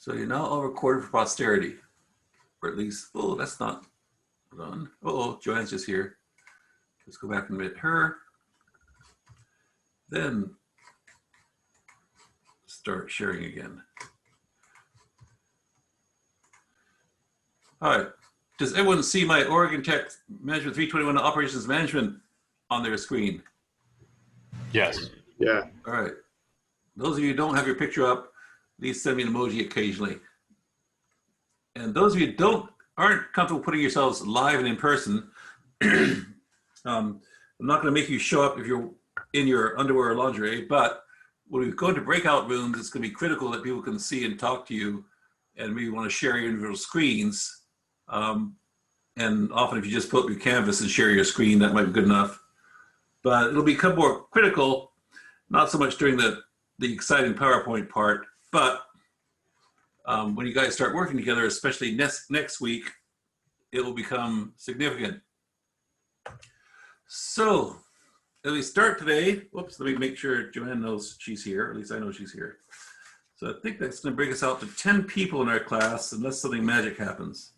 So you're now all recorded for posterity, or at least, oh, that's not done. Oh, Joanne's just here. Let's go back and admit her. Then start sharing again. All right. Does everyone see my Oregon Tech Management 321 Operations Management on their screen? Yes. Yeah. All right. Those of you who don't have your picture up, please send me an emoji occasionally. And those of you who aren't comfortable putting yourselves live and in person, I'm not going to make you show up if you're in your underwear or lingerie, but when we go into breakout rooms, it's going to be critical that people can see and talk to you and maybe want to share your individual screens. And often if you just put up your canvas and share your screen, that might be good enough. But it'll become more critical, not so much during the exciting PowerPoint part, but when you guys start working together, especially next week, it will become significant. So as we start today, whoops, let me make sure Joanne knows she's here, or at least I know she's here. So I think that's going to bring us out to 10 people in our class, unless something magic happens.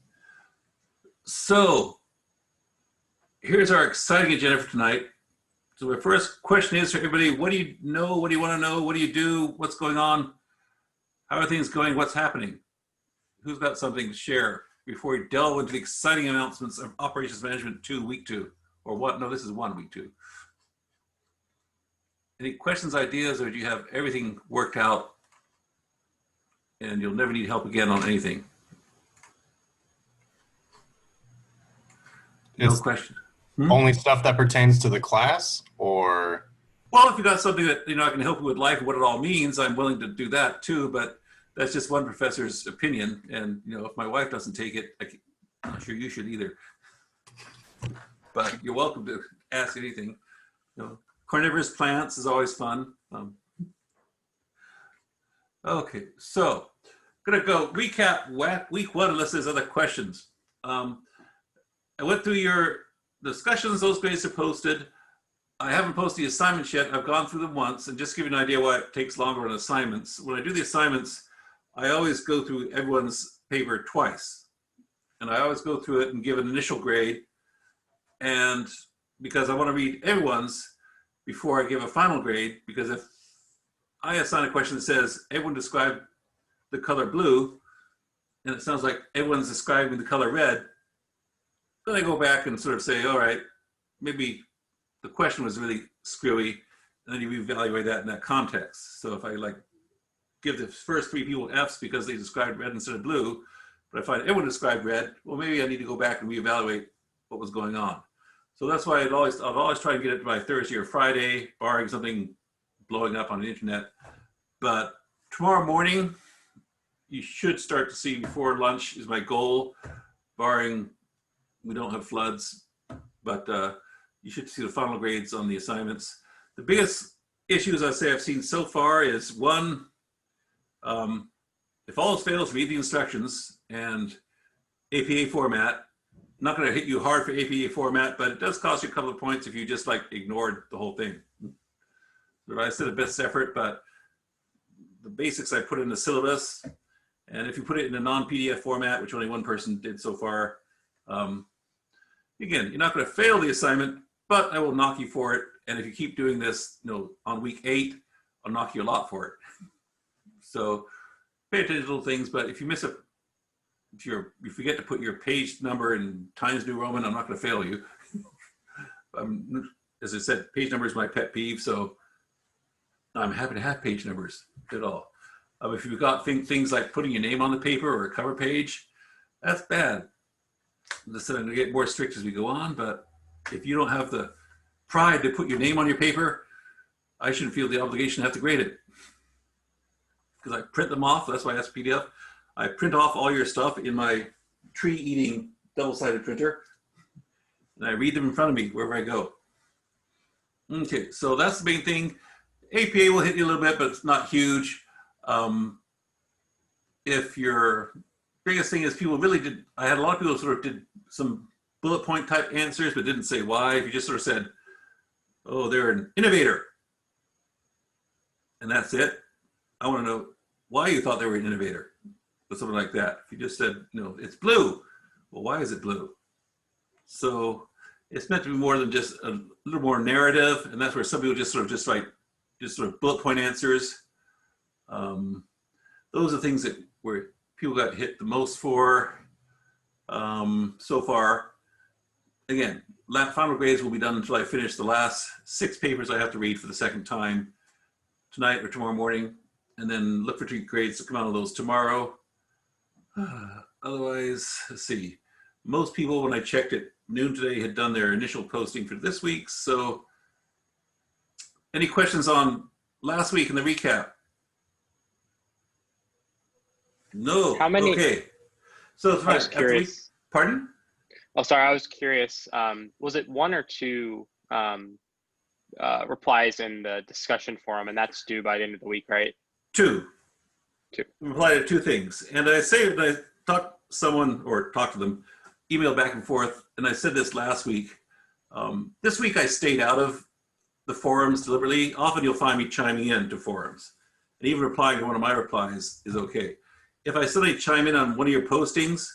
So here's our exciting agenda for tonight. So my first question is for everybody, what do you know? What do you want to know? What do you do? What's going on? How are things going? What's happening? Who's got something to share before we delve into the exciting announcements of Operations Management 2, Week 2? Or what? No, this is 1, Week 2. Any questions, ideas, or do you have everything worked out and you'll never need help again on anything? No question. Only stuff that pertains to the class, or? Well, if you got something that I can help you with life and what it all means, I'm willing to do that too. But that's just one professor's opinion, and if my wife doesn't take it, I'm not sure you should either. But you're welcome to ask anything. Carnivorous plants is always fun. Okay, so I'm gonna go recap week 1 unless there's other questions. I went through your discussions, those grades are posted. I haven't posted the assignments yet. I've gone through them once, and just give you an idea why it takes longer on assignments. When I do the assignments, I always go through everyone's paper twice. And I always go through it and give an initial grade. And because I want to read everyone's before I give a final grade, because if I assign a question that says, everyone describe the color blue, and it sounds like everyone's describing the color red, then I go back and sort of say, all right, maybe the question was really screwy, and then you evaluate that in that context. So if I give the first 3 people Fs because they described red instead of blue, but I find everyone described red, well, maybe I need to go back and reevaluate what was going on. So that's why I'll always try to get it by Thursday or Friday, barring something blowing up on the internet. But tomorrow morning, you should start to see before lunch is my goal, barring we don't have floods, but you should see the final grades on the assignments. The biggest issues I'd say I've seen so far is one, if all else fails, read the instructions and APA format. I'm not gonna hit you hard for APA format, but it does cost you a couple of points if you just ignored the whole thing. I said a best effort, but the basics I put in the syllabus, and if you put it in a non-PDF format, which only one person did so far, again, you're not going to fail the assignment, but I will knock you for it. And if you keep doing this, on week 8, I'll knock you a lot for it. So pay attention to little things, but if you miss if you forget to put your page number in Times New Roman, I'm not going to fail you. As I said, page number is my pet peeve, so I'm happy to have page numbers at all. If you've got things like putting your name on the paper or a cover page, that's bad. I'm going to get more strict as we go on, but if you don't have the pride to put your name on your paper, I shouldn't feel the obligation to have to grade it. Because I print them off, that's why I ask PDF. I print off all your stuff in my tree-eating double-sided printer, and I read them in front of me wherever I go. Okay, so that's the main thing. APA will hit you a little bit, but it's not huge. If your biggest thing is people really did, I had a lot of people sort of did some bullet point type answers, but didn't say why. If you just sort of said, oh, they're an innovator, and that's it. I want to know why you thought they were an innovator. or something like that. If you just said, it's blue, well, why is it blue? So it's meant to be more than just a little more narrative, and that's where some people just write bullet point answers. Those are things that where people got hit the most for so far. Again, final grades will be done until I finish the last 6 papers I have to read for the second time tonight or tomorrow morning, and then look for grades to come out of those tomorrow. Otherwise, let's see. Most people, when I checked at noon today, had done their initial posting for this week. So any questions on last week in the recap? No. How many? Okay. So I was curious. Pardon? Oh, sorry. I was curious. Was it 1 or 2 replies in the discussion forum, and that's due by the end of the week, right? 2. 2. Reply to 2 things. And I say when I talk to them, email back and forth, and I said this last week. This week I stayed out of the forums deliberately. Often you'll find me chiming in to forums. And even replying to one of my replies is okay. If I suddenly chime in on one of your postings,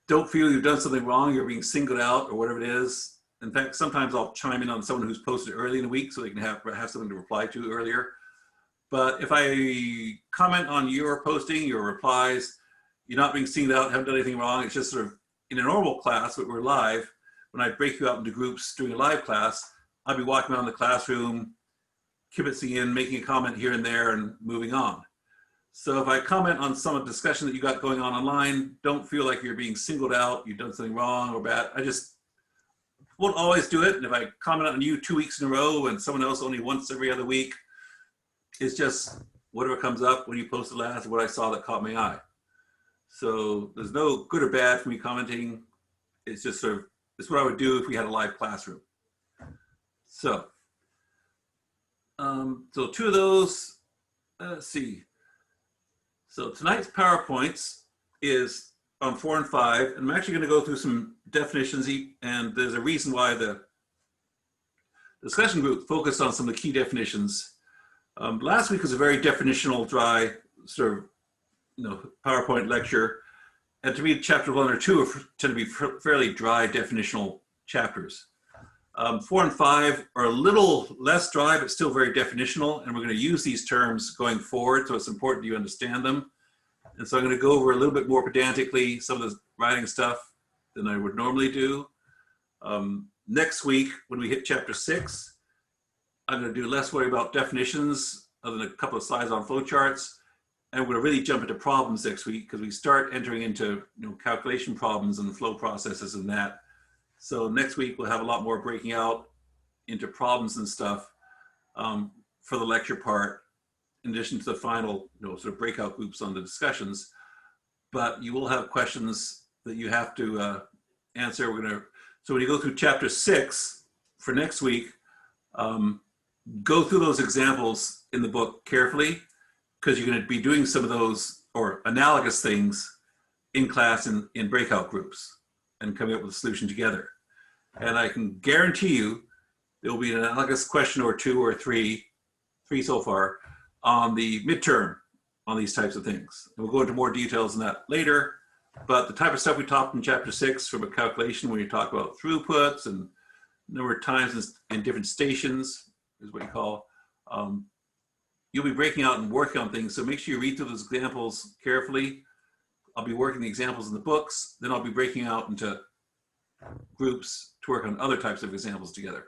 don't feel you've done something wrong, you're being singled out or whatever it is. In fact, sometimes I'll chime in on someone who's posted early in the week so they can have something to reply to earlier. But if I comment on your posting, your replies, you're not being singled out, haven't done anything wrong. It's just sort of in a normal class, but we're live. When I break you out into groups during a live class, I'll be walking around the classroom, kibitzing in, making a comment here and there, and moving on. So if I comment on some discussion that you got going on online, don't feel like you're being singled out, you've done something wrong or bad. I just won't always do it. And if I comment on you 2 weeks in a row and someone else only once every other week, it's just whatever comes up when you posted last, what I saw that caught my eye. So there's no good or bad for me commenting. It's just it's what I would do if we had a live classroom. So 2 of those, let's see. So tonight's PowerPoints is on 4 and 5, and I'm actually going to go through some definitions, and there's a reason why the discussion group focused on some of the key definitions. Last week was a very definitional, dry PowerPoint lecture, and to me, chapter 1 or 2 tend to be fairly dry definitional chapters. 4 and 5 are a little less dry, but still very definitional. And we're going to use these terms going forward. So it's important you understand them. And so I'm going to go over a little bit more pedantically some of the writing stuff than I would normally do. Next week, when we hit chapter 6, I'm going to do less worry about definitions other than a couple of slides on flowcharts. And we're going to really jump into problems next week because we start entering into calculation problems and flow processes and that. So next week we'll have a lot more breaking out into problems and stuff for the lecture part, in addition to the final sort of breakout groups on the discussions. But you will have questions that you have to answer. So when you go through chapter 6 for next week, go through those examples in the book carefully, because you're going to be doing some of those or analogous things in class in breakout groups and coming up with a solution together. And I can guarantee you there will be an analogous question or 2 or 3 so far, on the midterm on these types of things. And we'll go into more details on that later. But the type of stuff we talked in chapter 6 from a calculation, when you talk about throughputs and number of times in different stations is what you call, you'll be breaking out and working on things. So make sure you read through those examples carefully. I'll be working the examples in the books. Then I'll be breaking out into groups to work on other types of examples together,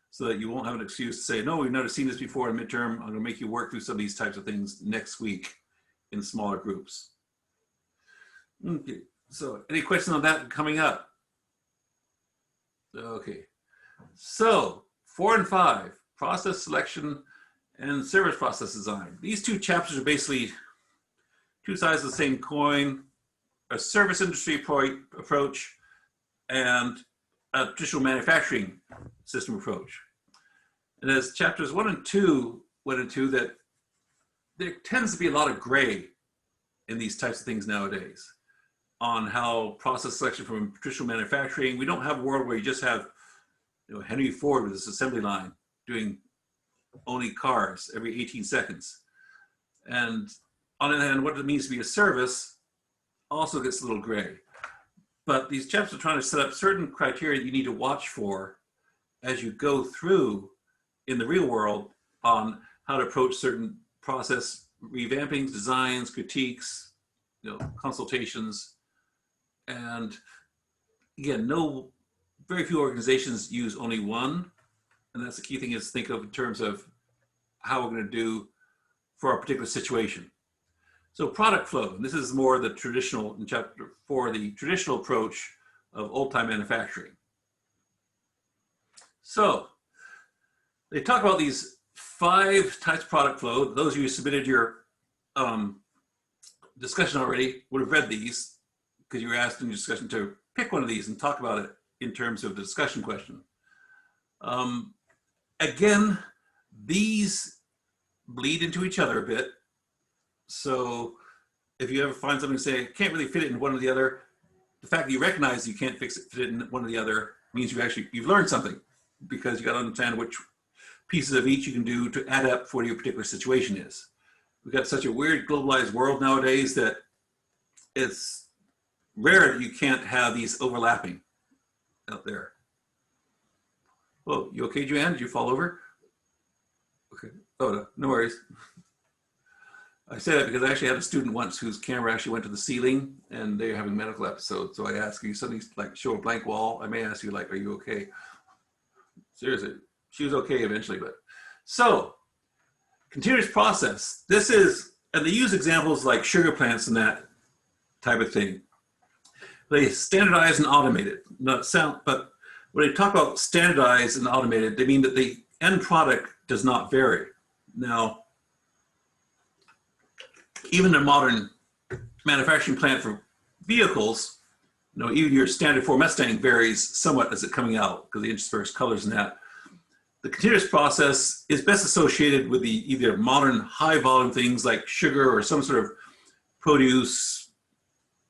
so that you won't have an excuse to say, no, we've never seen this before in midterm. I'm going to make you work through some of these types of things next week in smaller groups. Okay, so any questions on that coming up? Okay, so 4 and 5, process selection and service process design. These 2 chapters are basically 2 sides of the same coin, a service industry approach and a traditional manufacturing system approach. And as chapters 1 and 2 went into, that there tends to be a lot of gray in these types of things nowadays on how process selection from traditional manufacturing. We don't have a world where you just have Henry Ford with his assembly line doing only cars every 18 seconds. And on the other hand, what it means to be a service also gets a little gray. But these chapters are trying to set up certain criteria that you need to watch for as you go through in the real world on how to approach certain process revampings, designs, critiques, consultations. And again, very few organizations use only one. And that's the key thing, is think of in terms of how we're going to do for our particular situation. So product flow, and this is more the traditional, in chapter 4, the traditional approach of old time manufacturing. So they talk about these 5 types of product flow. Those of you who submitted your discussion already would have read these, because you were asked in your discussion to pick one of these and talk about it in terms of the discussion question. Again, these bleed into each other a bit. So if you ever find something to say, can't really fit it in one or the other, the fact that you recognize you can't fit it in one or the other means you've learned something, because you got to understand which pieces of each you can do to add up for what your particular situation is. We've got such a weird globalized world nowadays that it's rare that you can't have these overlapping out there. Well, you okay, Joanne? Did you fall over? Okay. Oh, no worries. I say that because I actually had a student once whose camera actually went to the ceiling, and they're having medical episodes. So I asked, you suddenly like show a blank wall, I may ask you like, are you okay? Seriously, she was okay eventually. But so continuous process. This is, and they use examples like sugar plants and that type of thing. They standardize and automate it. But when they talk about standardized and automated, they mean that the end product does not vary. Now, even a modern manufacturing plant for vehicles, even your standard Ford Mustang varies somewhat as it's coming out because the interspersed colors and that. The continuous process is best associated with the either modern high volume things like sugar or some sort of produce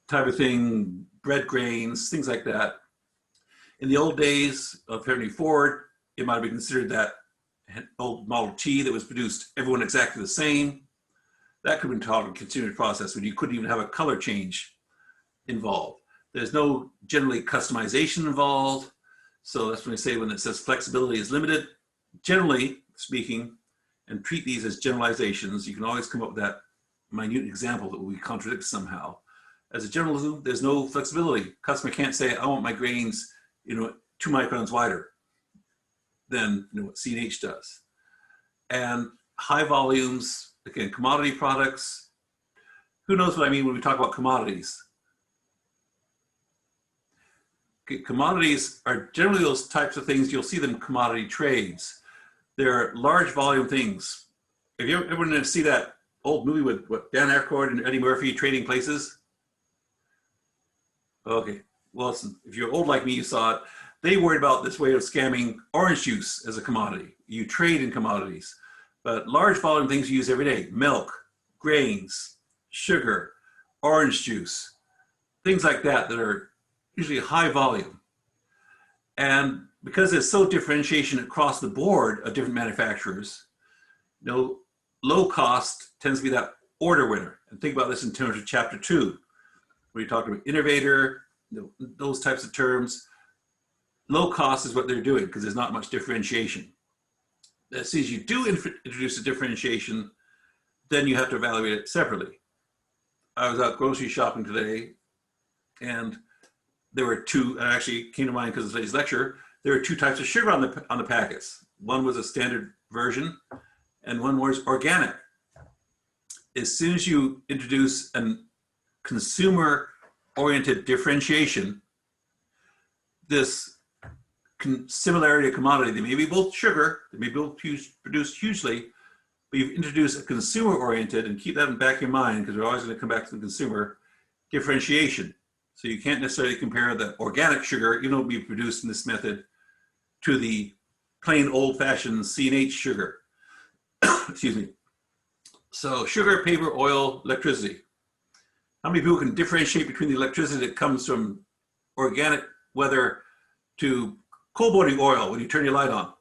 type of thing, bread grains, things like that. In the old days of Henry Ford, it might have been considered that old Model T that was produced, everyone exactly the same. That could have been called a continuous process when you couldn't even have a color change involved. There's no generally customization involved. So that's when they say when it says flexibility is limited, generally speaking, and treat these as generalizations, you can always come up with that minute example that will be contradicted somehow. As a generalism, there's no flexibility. Customer can't say, I want my grains 2 microns wider than what C&H does. And high volumes, again, commodity products. Who knows what I mean when we talk about commodities? Okay, commodities are generally those types of things, you'll see them in commodity trades. They're large volume things. Have you ever see that old movie with Dan Aykroyd and Eddie Murphy, Trading Places? Okay, well, if you're old like me, you saw it. They worried about this way of scamming orange juice as a commodity. You trade in commodities, but large volume things you use every day: milk, grains, sugar, orange juice, things like that are usually high volume. And because there's so differentiation across the board of different manufacturers, low cost tends to be that order winner. And think about this in terms of chapter 2, where you talk about innovator, those types of terms. Low cost is what they're doing because there's not much differentiation. As soon as you do introduce a differentiation, then you have to evaluate it separately. I was out grocery shopping today, and there were two, and actually came to mind because of today's lecture, there were 2 types of sugar on the packets. One was a standard version, and one was organic. As soon as you introduce a consumer-oriented differentiation, this similarity of commodity, they may be both sugar, they may be both produced hugely, but you've introduced a consumer-oriented, and keep that in the back of your mind because we're always going to come back to the consumer, differentiation. So you can't necessarily compare the organic sugar, be produced in this method, to the plain old-fashioned C&H sugar. Excuse me. So sugar, paper, oil, electricity. How many people can differentiate between the electricity that comes from organic weather to coal boiling oil when you turn your light on?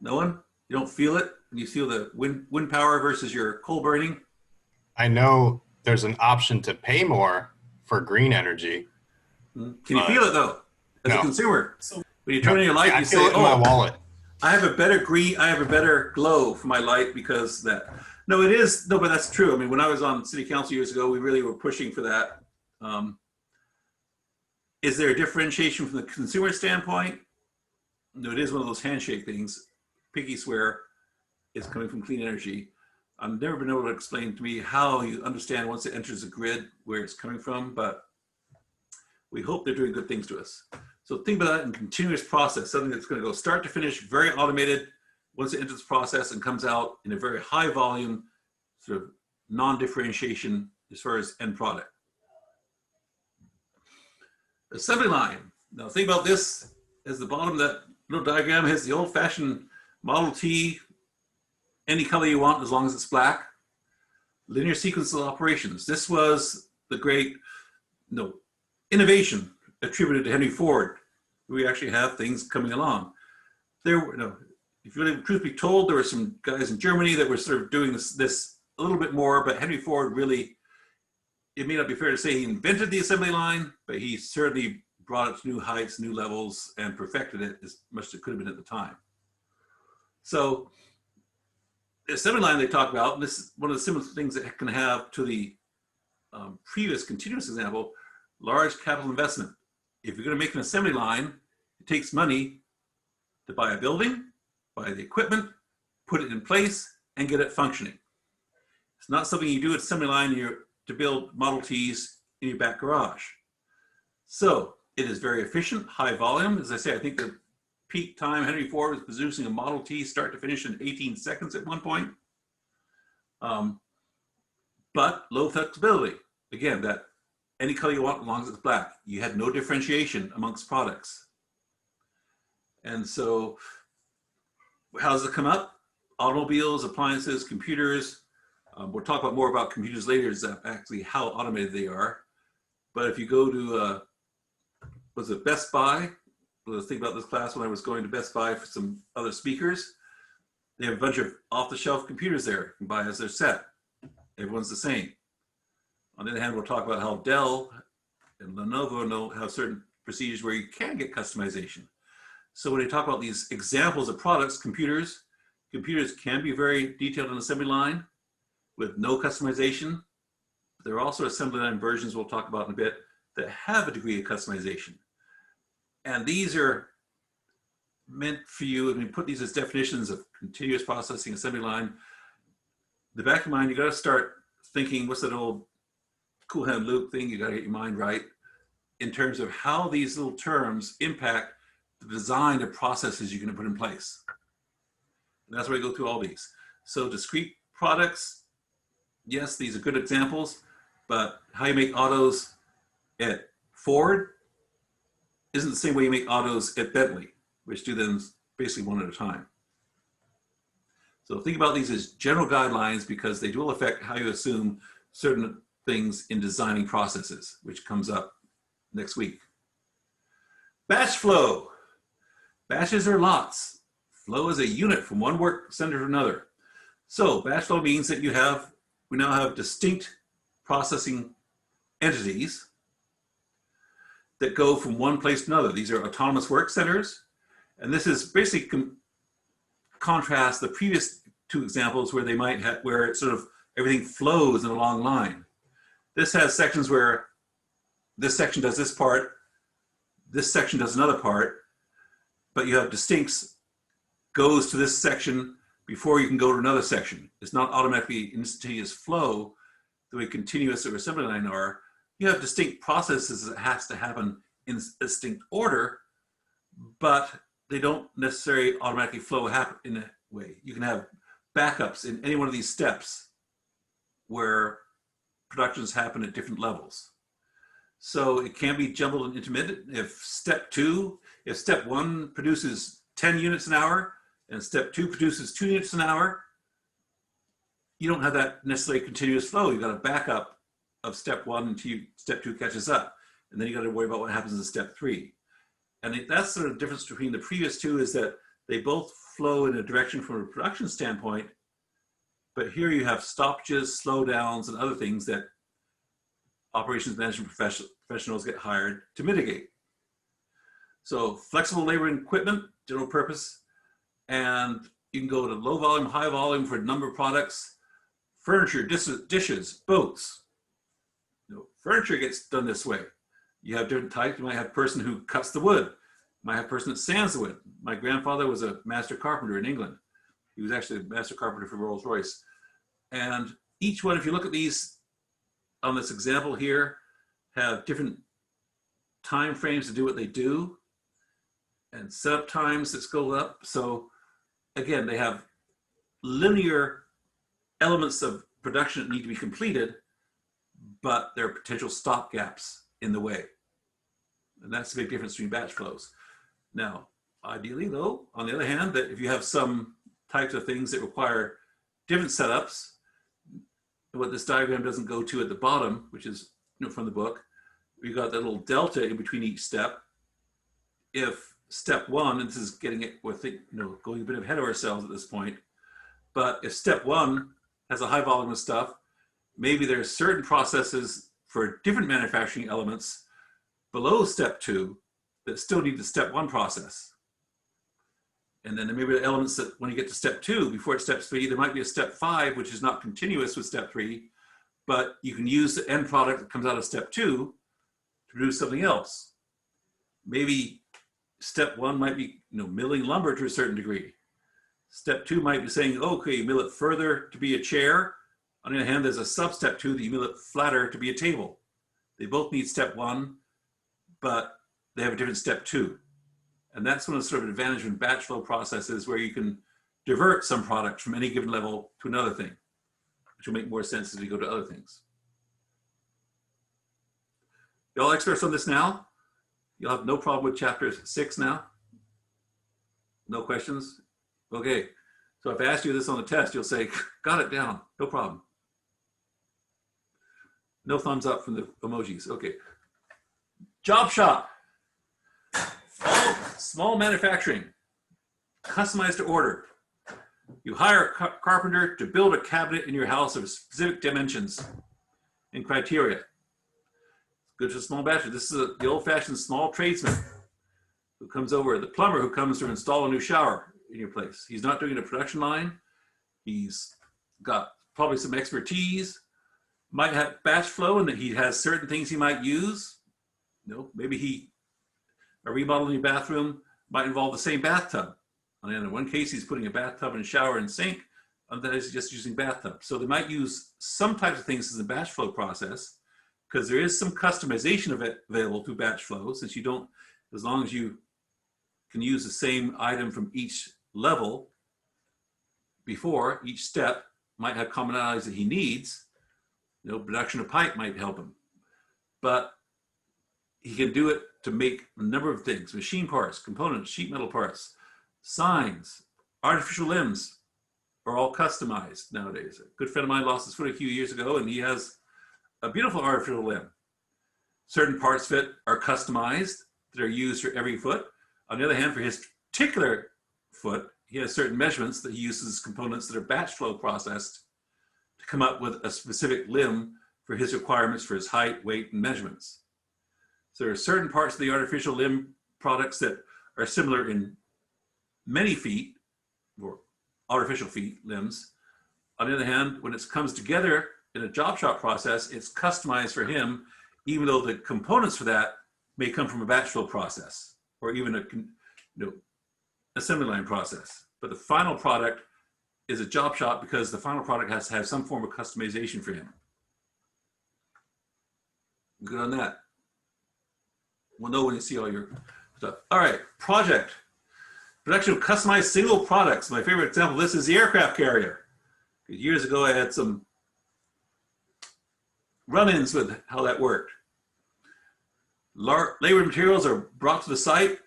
No one? You don't feel it? and you feel the wind power versus your coal burning. I know there's an option to pay more for green energy. Can you feel it though, as a No. consumer? When you turn on your light, I you feel say, it in my "Oh, wallet. I have a better green, I have a better glow for my light because that." No, it is no, but that's true. I mean, when I was on city council years ago, we really were pushing for that. Is there a differentiation from the consumer standpoint? No, it is one of those handshake things. Piggy swear is coming from clean energy. I've never been able to explain to me how you understand once it enters the grid where it's coming from, but we hope they're doing good things to us. So think about that in continuous process, something that's going to go start to finish, very automated once it enters the process and comes out in a very high volume, sort of non-differentiation as far as end product. Assembly line. Now think about this as the bottom of that little diagram has the old-fashioned Model T, any color you want as long as it's black. Linear sequence of operations. This was the great innovation attributed to Henry Ford. We actually have things coming along. If really truth be told, there were some guys in Germany that were sort of doing this a little bit more, but Henry Ford really, it may not be fair to say he invented the assembly line, but he certainly brought it to new heights, new levels, and perfected it as much as it could have been at the time. So the assembly line they talk about, and this is one of the similar things that can have to the previous continuous example, large capital investment. If you're going to make an assembly line, it takes money to buy a building, buy the equipment, put it in place, and get it functioning. It's not something you do at assembly line to build Model Ts in your back garage. So it is very efficient, high volume. As I say, I think the peak time Henry Ford was producing a Model T start to finish in 18 seconds at one point. But low flexibility. Again, that any color you want as long as it's black. You had no differentiation amongst products. And so how does it come up? Automobiles, appliances, computers. We'll talk about more about computers later, is actually how automated they are. But if you go to, was it Best Buy? I was thinking about this class when I was going to Best Buy for some other speakers. They have a bunch of off-the-shelf computers there you can buy as their set. Everyone's the same. On the other hand, we'll talk about how Dell and Lenovo have certain procedures where you can get customization. So when you talk about these examples of products, computers can be very detailed in assembly line with no customization. There are also assembly line versions we'll talk about in a bit that have a degree of customization. And these are meant for you, and we put these as definitions of continuous processing assembly line. In the back of your mind, you got to start thinking, what's that old Cool Hand Luke thing? You got to get your mind right in terms of how these little terms impact the design of processes you're going to put in place. And that's where I go through all these. So discrete products, yes, these are good examples, but how you make autos at Ford isn't the same way you make autos at Bentley, which do them basically one at a time. So think about these as general guidelines because they will affect how you assume certain things in designing processes, which comes up next week. Batch flow. Batches are lots. Flow is a unit from one work center to another. So batch flow means that we now have distinct processing entities that go from one place to another. These are autonomous work centers. And this is basically contrast the previous two examples where they might have, where it sort of everything flows in a long line. This has sections where this section does this part, this section does another part, but you have distincts goes to this section before you can go to another section. It's not automatically instantaneous flow the way continuous or assembly line are. You have distinct processes that has to happen in distinct order, but they don't necessarily automatically flow happen in a way. You can have backups in any one of these steps where productions happen at different levels. So it can be jumbled and intermittent. If step one produces 10 units an hour and step two produces 2 units an hour, you don't have that necessarily continuous flow. You've got a backup of step one until step two catches up. And then you got to worry about what happens in step three. And that's sort of the difference between the previous two is that They both flow in a direction from a production standpoint, but here you have stoppages, slowdowns, and other things that operations management professionals get hired to mitigate. So flexible labor and equipment, general purpose, and you can go to low volume, high volume for a number of products. Furniture, dishes, boats. Furniture gets done this way. You have different types. You might have a person who cuts the wood. You might have a person that sands the wood. My grandfather was a master carpenter in England. He was actually a master carpenter for Rolls-Royce. And each one, if you look at these on this example here, have different time frames to do what they do and setup times that go up. So again, they have linear elements of production that need to be completed, but there are potential stop gaps in the way. And that's the big difference between batch flows. Now, ideally though, on the other hand, that if you have some types of things that require different setups, what this diagram doesn't go to at the bottom, which is from the book, we've got that little delta in between each step. If step one, and this is getting it with going a bit ahead of ourselves at this point, but if step one has a high volume of stuff, maybe there's certain processes for different manufacturing elements below step two that still need the step one process. And then there may be elements that when you get to step two, before it's step three, there might be a step five, which is not continuous with step three, but you can use the end product that comes out of step two to produce something else. Maybe step one might be milling lumber to a certain degree. Step two might be saying, okay, you mill it further to be a chair. On the other hand, there's a sub-step two that you mill it flatter to be a table. They both need step one, but they have a different step two. And that's one of the sort of advantage in batch flow processes where you can divert some product from any given level to another thing, which will make more sense as we go to other things. Y'all experts on this now? You'll have no problem with chapter 6 now? No questions? Okay, so if I ask you this on the test, you'll say, got it down, no problem. No thumbs up from the emojis, okay. Job shop. Small manufacturing, customized to order. You hire a carpenter to build a cabinet in your house of specific dimensions and criteria. Good for small batches. This is the old-fashioned small tradesman who comes over, the plumber who comes to install a new shower in your place. He's not doing a production line. He's got probably some expertise, might have batch flow in that he has certain things he might use. Maybe a remodel in your bathroom might involve the same bathtub. And in one case, he's putting a bathtub and shower and sink, and then he's just using bathtub. So they might use some types of things as a batch flow process, because there is some customization of it available through batch flow, since you don't, as long as you can use the same item from each level before, each step might have commonalities that he needs. Production of pipe might help him. But he can do it to make a number of things: machine parts, components, sheet metal parts, signs, artificial limbs are all customized nowadays. A good friend of mine lost his foot a few years ago, and he has a beautiful artificial limb. Certain parts fit are customized that are used for every foot. On the other hand, for his particular foot, he has certain measurements that he uses components that are batch flow processed to come up with a specific limb for his requirements for his height, weight, and measurements. So there are certain parts of the artificial limb products that are similar in many feet, or artificial feet, limbs. On the other hand, when it comes together in a job shop process, it's customized for him, even though the components for that may come from a batch flow process, or even a assembly line process. But the final product is a job shop because the final product has to have some form of customization for him. Good on that. We'll know when you see all your stuff. All right, project. Production of customized single products. My favorite example of this is the aircraft carrier. Years ago, I had some run-ins with how that worked. Labor materials are brought to the site.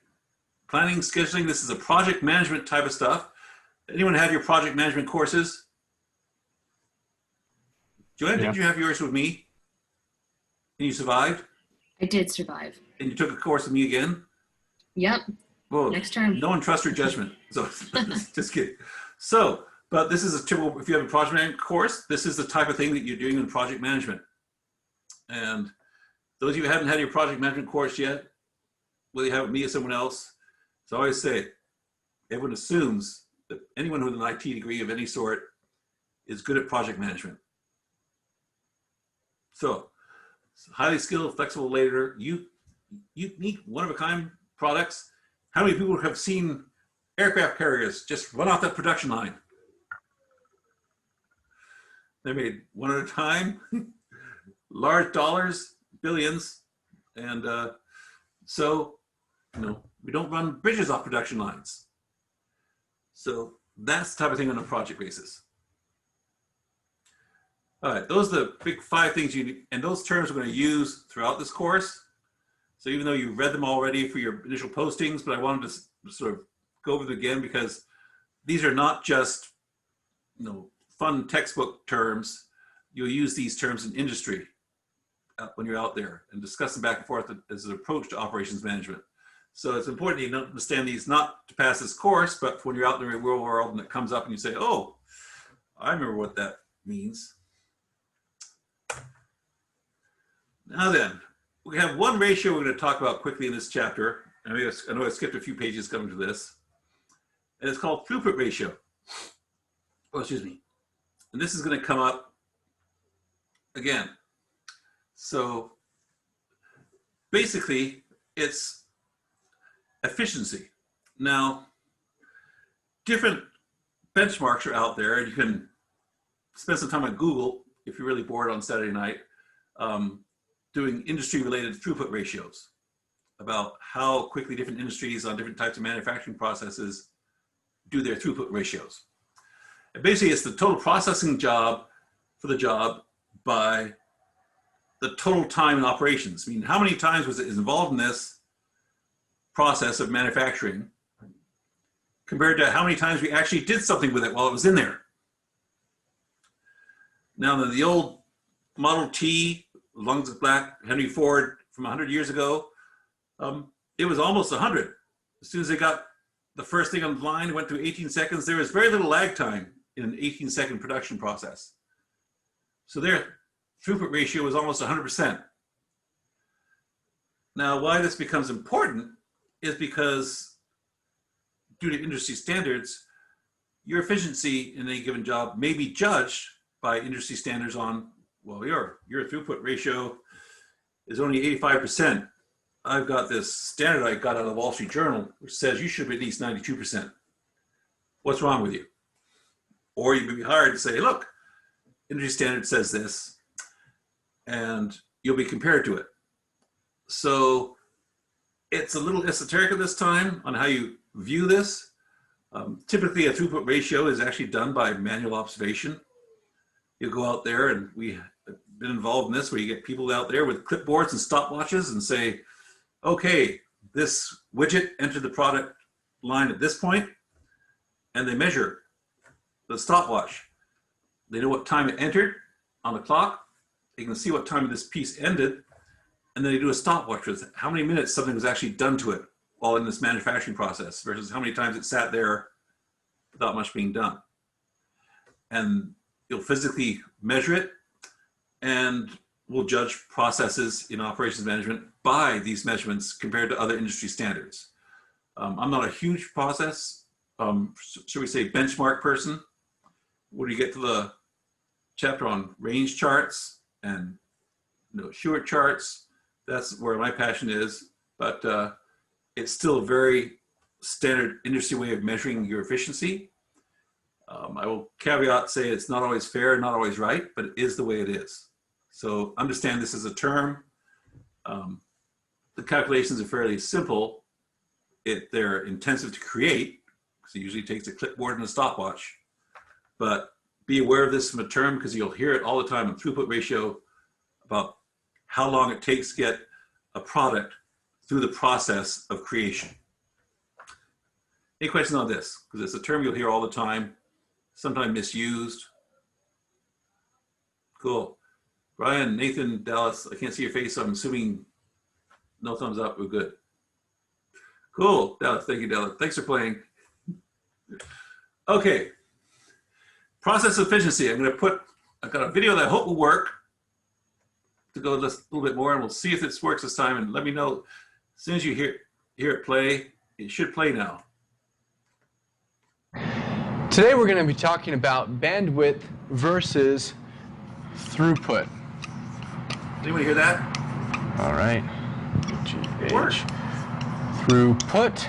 Planning, scheduling, this is a project management type of stuff. Anyone have your project management courses? Joanne, Yeah. did you have yours with me? And you survived? I did survive. And you took a course with me again? Yep. Well, Next term. no one trusts your judgment. So just kidding. So, but this is a typical, if you have a project management course, this is the type of thing that you're doing in project management. And those of you who haven't had your project management course yet, whether you have me or someone else, so I always say, everyone assumes that anyone with an IT degree of any sort is good at project management. So, highly skilled, flexible labor, unique, one-of-a-kind products. How many people have seen aircraft carriers just run off that production line? They're made one at a time, large dollars, billions. And so, you know, we don't run bridges off production lines. So that's the type of thing on a project basis. All right, those are the big 5 things you need, and those terms we're going to use throughout this course. So even though you've read them already for your initial postings, but I wanted to sort of go over them again because these are not just, you know, fun textbook terms. You'll use these terms in industry when you're out there and discuss them back and forth as an approach to operations management. So it's important you understand these not to pass this course, but when you're out in the real world and it comes up and you say, oh, I remember what that means. Now then, we have one ratio we're going to talk about quickly in this chapter. I know I skipped a few pages coming to this. And it's called throughput ratio. Oh, excuse me. And this is going to come up again. So basically, it's efficiency. Now, different benchmarks are out there. You can spend some time on Google if you're really bored on Saturday night, doing industry-related throughput ratios about how quickly different industries on different types of manufacturing processes do their throughput ratios. And basically, it's the total processing job for the job by the total time in operations. I mean, how many times was it involved in this process of manufacturing compared to how many times we actually did something with it while it was in there. Now, the old Model T, lungs of black, Henry Ford from 100 years ago, it was almost 100. As soon as they got the first thing on the line, it went through 18 seconds. There was very little lag time in an 18-second production process. So their throughput ratio was almost 100%. Now, why this becomes important is because due to industry standards, your efficiency in any given job may be judged by industry standards on, well, your throughput ratio is only 85%. I've got this standard I got out of the Wall Street Journal, which says you should be at least 92%. What's wrong with you? Or you could be hired to say, look, industry standard says this, and you'll be compared to it. So it's a little esoteric at this time on how you view this. Typically, a throughput ratio is actually done by manual observation. You go out there, and we have been involved in this, where you get people out there with clipboards and stopwatches and say, okay, this widget entered the product line at this point, and they measure the stopwatch. They know what time it entered on the clock. They can see what time this piece ended, and then they do a stopwatch with how many minutes something was actually done to it while in this manufacturing process versus how many times it sat there without much being done. And you'll physically measure it, and we'll judge processes in operations management by these measurements compared to other industry standards. I'm not a huge process, should we say benchmark person. When you get to the chapter on range charts and Shewhart charts, that's where my passion is, but it's still a very standard industry way of measuring your efficiency. I will caveat say it's not always fair, not always right, but it is the way it is. So understand this is a term. The calculations are fairly simple. They're intensive to create, because it usually takes a clipboard and a stopwatch. But be aware of this from a term, because you'll hear it all the time in throughput ratio about how long it takes to get a product through the process of creation. Any questions on this? Because it's a term you'll hear all the time, sometimes misused. Cool. Brian, Nathan, Dallas, I can't see your face, so I'm assuming no thumbs up, we're good. Cool, Dallas. Thank you, Dallas. Thanks for playing. Okay. Process efficiency. I've got a video that I hope will work to go just a little bit more, and we'll see if this works this time. And let me know as soon as you hear it play. It should play now. Today we're going to be talking about bandwidth versus throughput. Anybody hear that? All right. Work. Throughput.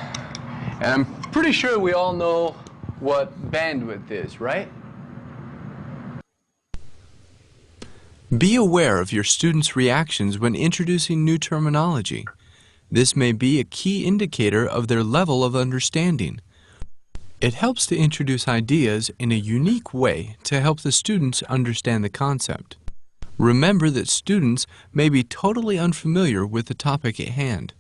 And I'm pretty sure we all know what bandwidth is, right? Be aware of your students' reactions when introducing new terminology. This may be a key indicator of their level of understanding. It helps to introduce ideas in a unique way to help the students understand the concept. Remember that students may be totally unfamiliar with the topic at hand.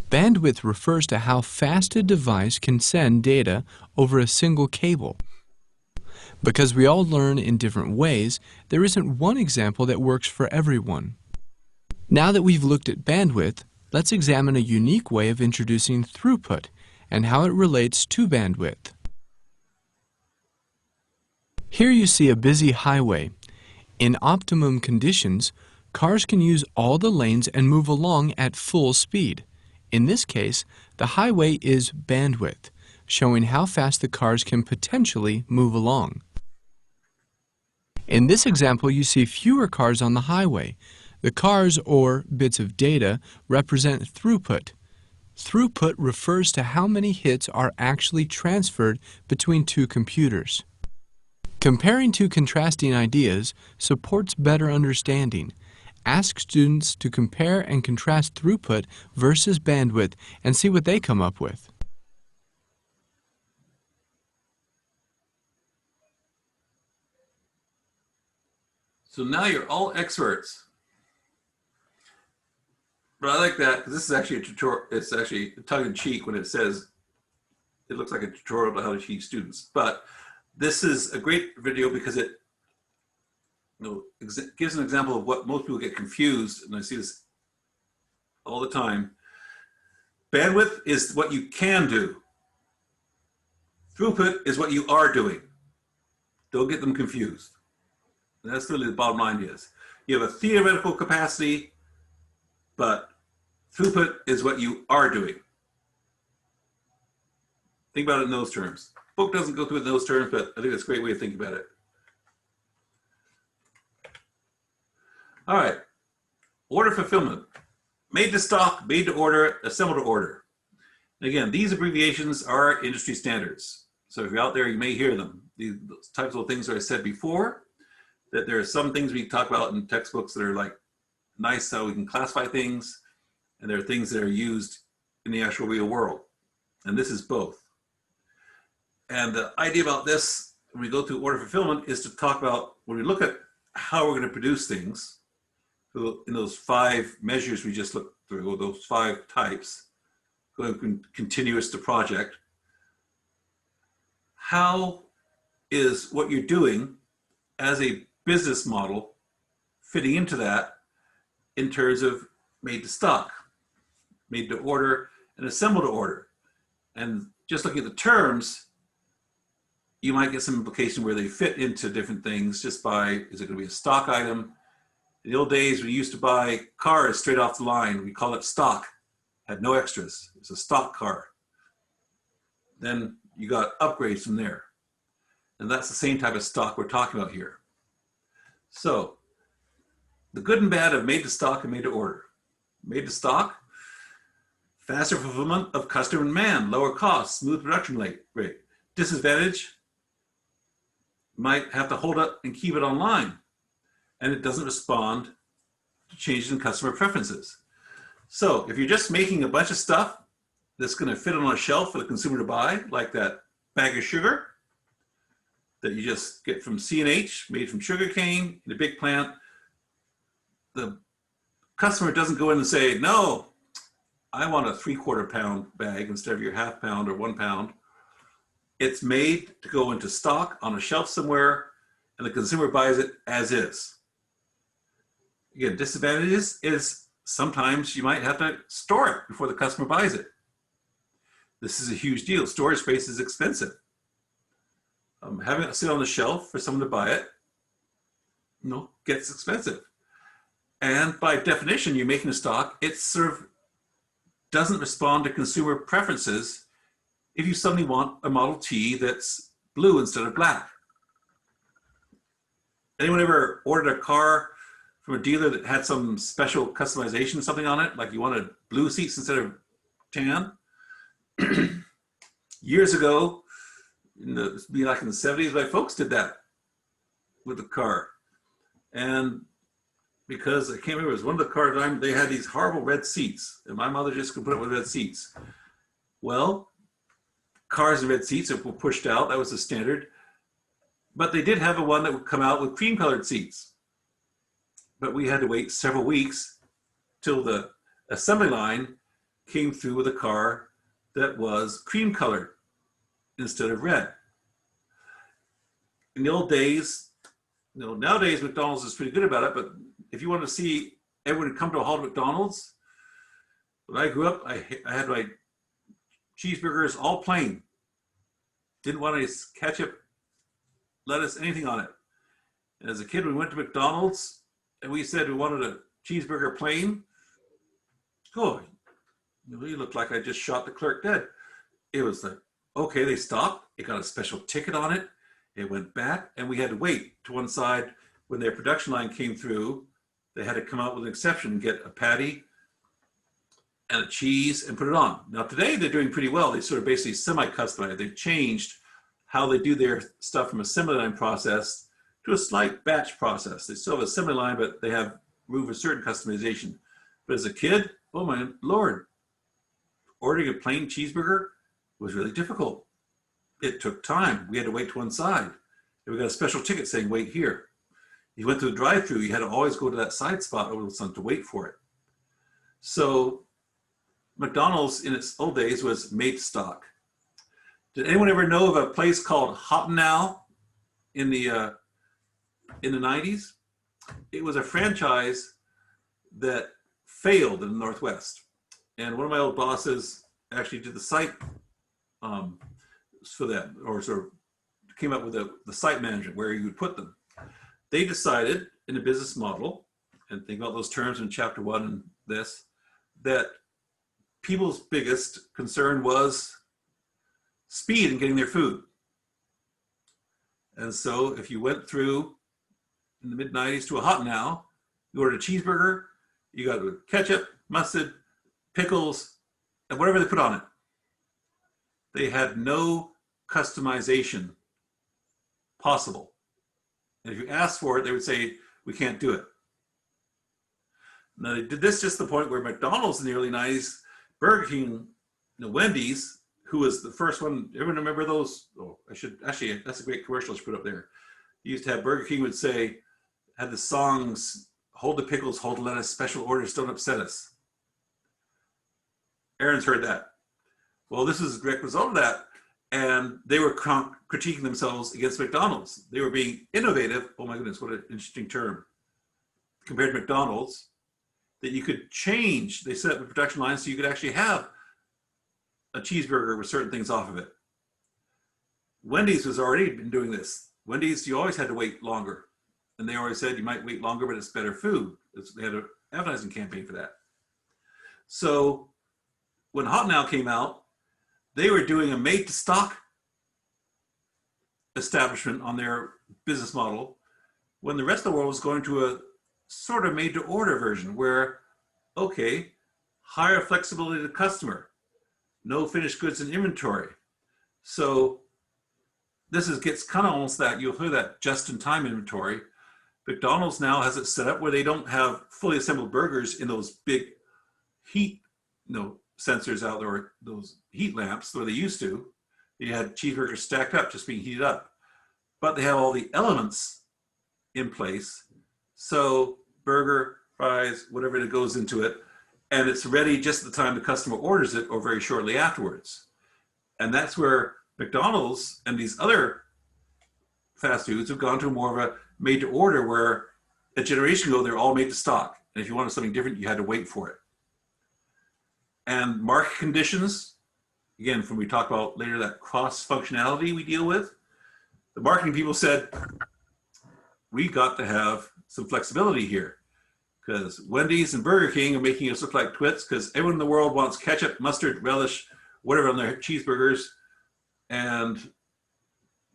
Bandwidth refers to how fast a device can send data over a single cable. Because we all learn in different ways, there isn't one example that works for everyone. Now that we've looked at bandwidth, let's examine a unique way of introducing throughput and how it relates to bandwidth. Here you see a busy highway. In optimum conditions, cars can use all the lanes and move along at full speed. In this case, the highway is bandwidth, showing how fast the cars can potentially move along. In this example, you see fewer cars on the highway. The cars, or bits of data, represent throughput. Throughput refers to how many hits are actually transferred between two computers. Comparing two contrasting ideas supports better understanding. Ask students to compare and contrast throughput versus bandwidth and see what they come up with. So now you're all experts. But I like that because this is actually a tutorial. It's actually tongue-in-cheek when it says it looks like a tutorial about how to teach students. But this is a great video because it gives an example of what most people get confused, and I see this all the time. Bandwidth is what you can do. Throughput is what you are doing. Don't get them confused. And that's really the bottom line is. You have a theoretical capacity, but throughput is what you are doing. Think about it in those terms. The book doesn't go through it in those terms, but I think that's a great way of thinking about it. All right, order fulfillment. Made to stock, made to order, assembled to order. And again, these abbreviations are industry standards. So if you're out there, you may hear them. These types of things that I said before, that there are some things we talk about in textbooks that are like nice how we can classify things, and there are things that are used in the actual real world. And this is both. And the idea about this, when we go through order fulfillment, is to talk about, when we look at how we're going to produce things, in those 5 measures we just looked through, those 5 types, going from continuous to project, how is what you're doing as a business model fitting into that in terms of made to stock, made to order, and assembled to order? And just looking at the terms, you might get some implication where they fit into different things just by, is it going to be a stock item? In the old days, we used to buy cars straight off the line. We call it stock, had no extras. It's a stock car. Then you got upgrades from there. And that's the same type of stock we're talking about here. So the good and bad of made to stock and made to order. Made to stock, faster fulfillment of customer demand, lower cost, smooth production rate. Disadvantage, might have to hold it and keep it online, and it doesn't respond to changes in customer preferences. So if you're just making a bunch of stuff that's going to fit on a shelf for the consumer to buy, like that bag of sugar that you just get from C&H, made from sugar cane in a big plant, the customer doesn't go in and say, no, I want a 3/4 pound bag instead of your 1/2 pound or 1 pound. It's made to go into stock on a shelf somewhere, and the consumer buys it as is. Again, disadvantages is sometimes you might have to store it before the customer buys it. This is a huge deal. Storage space is expensive. Having it sit on the shelf for someone to buy it, gets expensive. And by definition, you're making a stock, it sort of doesn't respond to consumer preferences if you suddenly want a Model T that's blue instead of black. Anyone ever ordered a car from a dealer that had some special customization, something on it, like you wanted blue seats instead of tan? Years ago, like in the 70s, my folks did that with the car. And because I can't remember, it was one of the cars, they had these horrible red seats, and my mother just could put up with red seats. Well, cars and red seats were pushed out, that was the standard. But they did have a one that would come out with cream colored seats. But we had to wait several weeks till the assembly line came through with a car that was cream colored instead of red. In the old days, nowadays McDonald's is pretty good about it, but if you want to see everyone come to a halt at McDonald's, when I grew up, I had my cheeseburgers all plain. Didn't want any ketchup, lettuce, anything on it. And as a kid, we went to McDonald's and we said we wanted a cheeseburger plain. Oh, you look like I just shot the clerk dead. It was like, okay, they stopped. It got a special ticket on it. It went back, and we had to wait to one side. When their production line came through, they had to come out with an exception, get a patty and a cheese and put it on. Now today they're doing pretty well. They sort of basically semi-customized. They've changed how they do their stuff from assembly line process to a slight batch process. They still have assembly line, but they have room for certain customization. But as a kid, oh my Lord, ordering a plain cheeseburger was really difficult. It took time. We had to wait to one side. And we got a special ticket saying, wait here. You went to the drive-through, you had to always go to that side spot over the sun to wait for it. So McDonald's in its old days was made to stock. Did anyone ever know of a place called Hot and Now in the 90s? It was a franchise that failed in the Northwest. And one of my old bosses actually did the site for them, or sort of came up with the site management where you would put them. They decided in the business model, and think about those terms in chapter 1 and this, that people's biggest concern was speed in getting their food. And so if you went through in the mid-90s to a Hot Now, you ordered a cheeseburger, you got ketchup, mustard, pickles, and whatever they put on it. They had no customization possible. And if you asked for it, they would say, we can't do it. Now they did this just to the point where McDonald's in the early 90s, Burger King, Wendy's, who was the first one, everyone remember those? Oh, actually, that's a great commercial to put up there. You used to have Burger King would say, had the songs, hold the pickles, hold the lettuce, special orders, don't upset us. Aaron's heard that. Well, this is a direct result of that. And they were critiquing themselves against McDonald's. They were being innovative. Oh my goodness, what an interesting term. Compared to McDonald's, that you could change. They set up a production line so you could actually have a cheeseburger with certain things off of it. Wendy's has already been doing this. Wendy's, you always had to wait longer. And they always said you might wait longer, but it's better food. They had an advertising campaign for that. So when Hot Now came out, they were doing a made-to-stock establishment on their business model when the rest of the world was going to a sort of made-to-order version where, okay, higher flexibility to the customer, no finished goods in inventory. So this gets kind of almost that, you'll hear that just-in-time inventory. McDonald's now has it set up where they don't have fully assembled burgers in those big heat, sensors out there, those heat lamps, where they used to. You had cheeseburgers stacked up, just being heated up. But they have all the elements in place. So burger, fries, whatever that goes into it, and it's ready just at the time the customer orders it or very shortly afterwards. And that's where McDonald's and these other fast foods have gone to more of a made to order, where a generation ago, they're all made to stock. And if you wanted something different, you had to wait for it. And market conditions, again, when we talk about later that cross functionality we deal with, the marketing people said, we got to have some flexibility here because Wendy's and Burger King are making us look like twits because everyone in the world wants ketchup, mustard, relish, whatever on their cheeseburgers.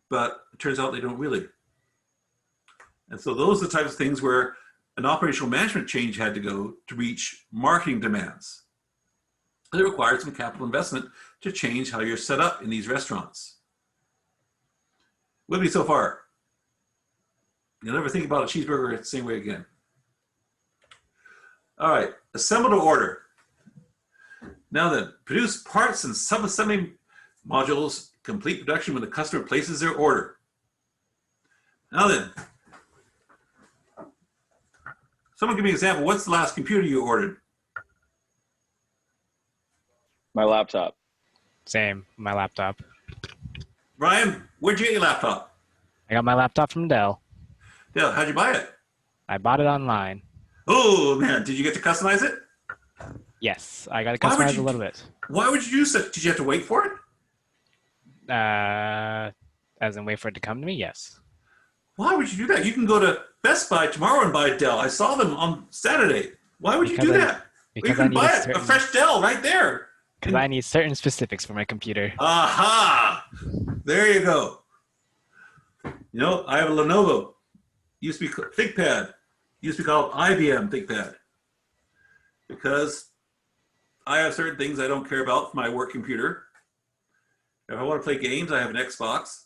But it turns out they don't really. And so those are the types of things where an operational management change had to go to reach marketing demands. It required some capital investment to change how you're set up in these restaurants. With me so far? You'll never think about a cheeseburger the same way again. All right, assemble to order. Now then, produce parts and sub-assembly modules, complete production when the customer places their order. Now then, someone give me an example. What's the last computer you ordered? My laptop. Same, my laptop. Ryan, where'd you get your laptop? I got my laptop from Dell. Dale, how'd you buy it? I bought it online. Oh man, did you get to customize it? Yes, I got to Why would customize you- a little bit. Why would you do so? Did you have to wait for it? As in wait for it to come to me? Yes. Why would you do that? You can go to Best Buy tomorrow and buy a Dell. I saw them on Saturday. Why would you Because do I- that? Well, you Because I can need buy a it, a certain, fresh Dell right there. because I need certain specifics for my computer. Aha! There you go. You know, I have a Lenovo. Used to be ThinkPad. Used to be called IBM ThinkPad. Because I have certain things I don't care about for my work computer. If I want to play games, I have an Xbox.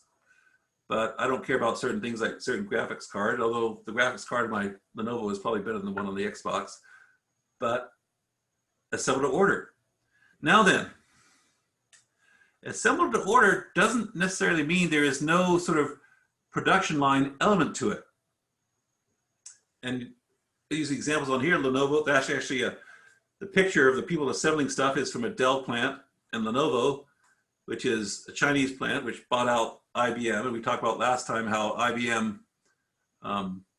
But I don't care about certain things like certain graphics card, although the graphics card of my Lenovo is probably better than the one on the Xbox. But assemble to order. Now then, assemble to order doesn't necessarily mean there is no sort of production line element to it. And I use examples on here. Lenovo, that's actually the picture of the people assembling stuff is from a Dell plant, and Lenovo, which is a Chinese plant, which bought out IBM. And we talked about last time how IBM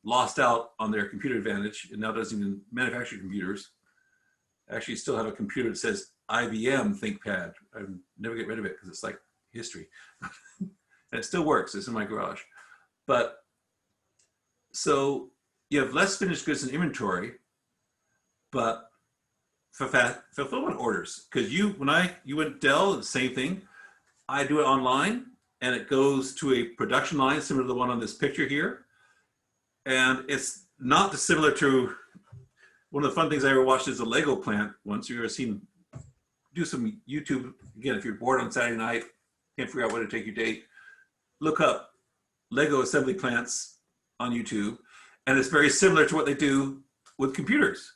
lost out on their computer advantage and now doesn't even manufacture computers. Actually still have a computer that says IBM ThinkPad. I never get rid of it because it's like history. And it still works. It's in my garage. But so you have less finished goods in inventory, but for fulfillment orders, because you went Dell, the same thing. I do it online and it goes to a production line similar to the one on this picture here. And it's not dissimilar to one of the fun things I ever watched is a Lego plant once. You ever seen, do some YouTube, again, if you're bored on Saturday night, can't figure out where to take your date, look up Lego assembly plants on YouTube. And it's very similar to what they do with computers.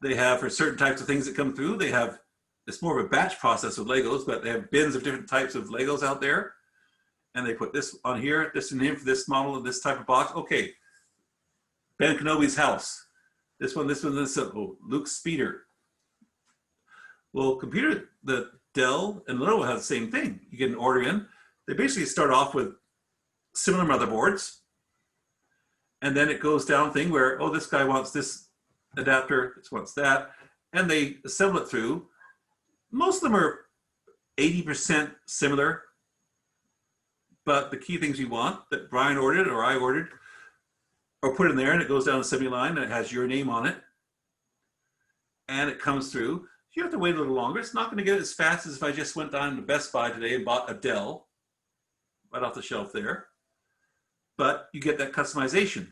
They have, for certain types of things that come through, they have, it's more of a batch process with Legos, but they have bins of different types of Legos out there. And they put this on here, this in here for this model of this type of box. Okay, Ben Kenobi's house. This one, this, oh, Luke's speeder. Well, computer, the Dell and Lenovo have the same thing. You get an order in. They basically start off with similar motherboards. And then it goes down thing where, oh, this guy wants this adapter, this wants that. And they assemble it through. Most of them are 80% similar. But the key things you want that Brian ordered or I ordered are put in there, and it goes down the assembly line and it has your name on it. And it comes through. You have to wait a little longer. It's not going to get as fast as if I just went down to Best Buy today and bought a Dell right off the shelf there. But you get that customization.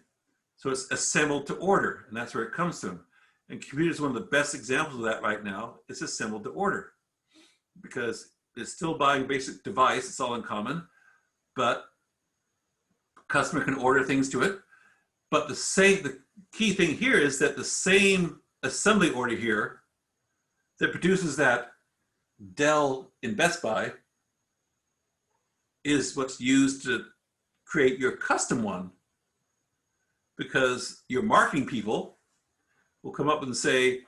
So it's assembled to order, and that's where it comes from. And computer is one of the best examples of that right now. It's assembled to order because it's still buying a basic device. It's all in common, but customer can order things to it. But the key thing here is that the same assembly order here that produces that Dell in Best Buy is what's used to create your custom one, because your marketing people will come up and say,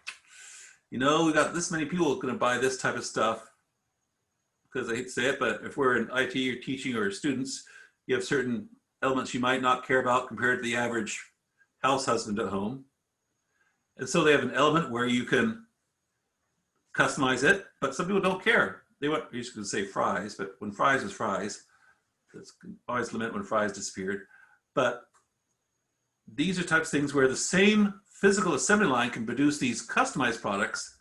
you know, we got this many people going to buy this type of stuff, because I hate to say it, but if we're in IT or teaching or students, you have certain elements you might not care about compared to the average house husband at home. And so they have an element where you can customize it, but some people don't care. They want, you could say fries, but when fries was fries, that's always lament when fries disappeared. But these are types of things where the same physical assembly line can produce these customized products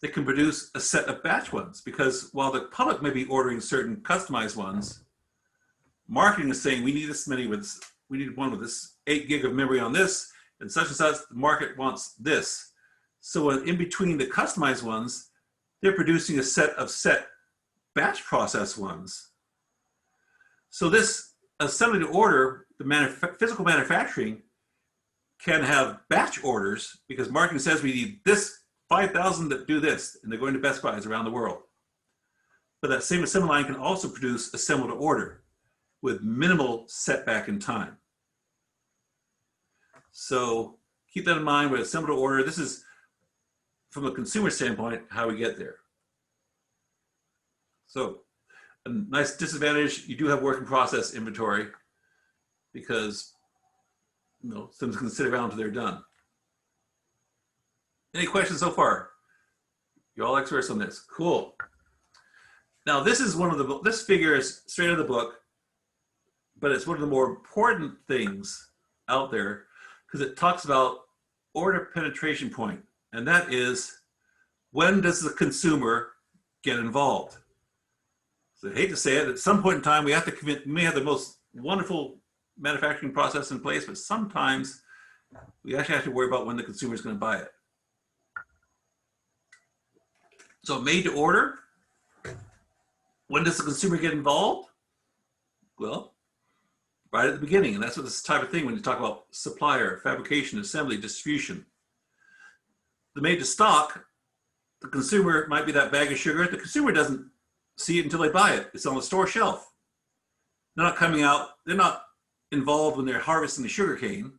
that can produce a set of batch ones. Because while the public may be ordering certain customized ones, marketing is saying, we need this many with this, we need one with this 8 gig of memory on this, and such, the market wants this. So in between the customized ones, they're producing a set of batch process ones. So this assembly to order, the physical manufacturing can have batch orders because marketing says we need this 5,000 that do this, and they're going to Best Buys around the world. But that same assembly line can also produce assemble to order with minimal setback in time. So keep that in mind with assemble to order. This is, from a consumer standpoint, how we get there. So a nice disadvantage, you do have work in process inventory because someone's going to sit around until they're done. Any questions so far? You're all experts on this. Cool. Now this is this figure is straight out of the book, but it's one of the more important things out there because it talks about order penetration point, and that is, when does the consumer get involved? So I hate to say it, at some point in time, we have to commit, we may have the most wonderful manufacturing process in place, but sometimes we actually have to worry about when the consumer is going to buy it. So made to order, when does the consumer get involved? Well, right at the beginning, and that's what this type of thing when you talk about supplier, fabrication, assembly, distribution. The made to stock, the consumer might be that bag of sugar. The consumer doesn't see it until they buy it. It's on the store shelf. They're not coming out, they're not involved when they're harvesting the sugar cane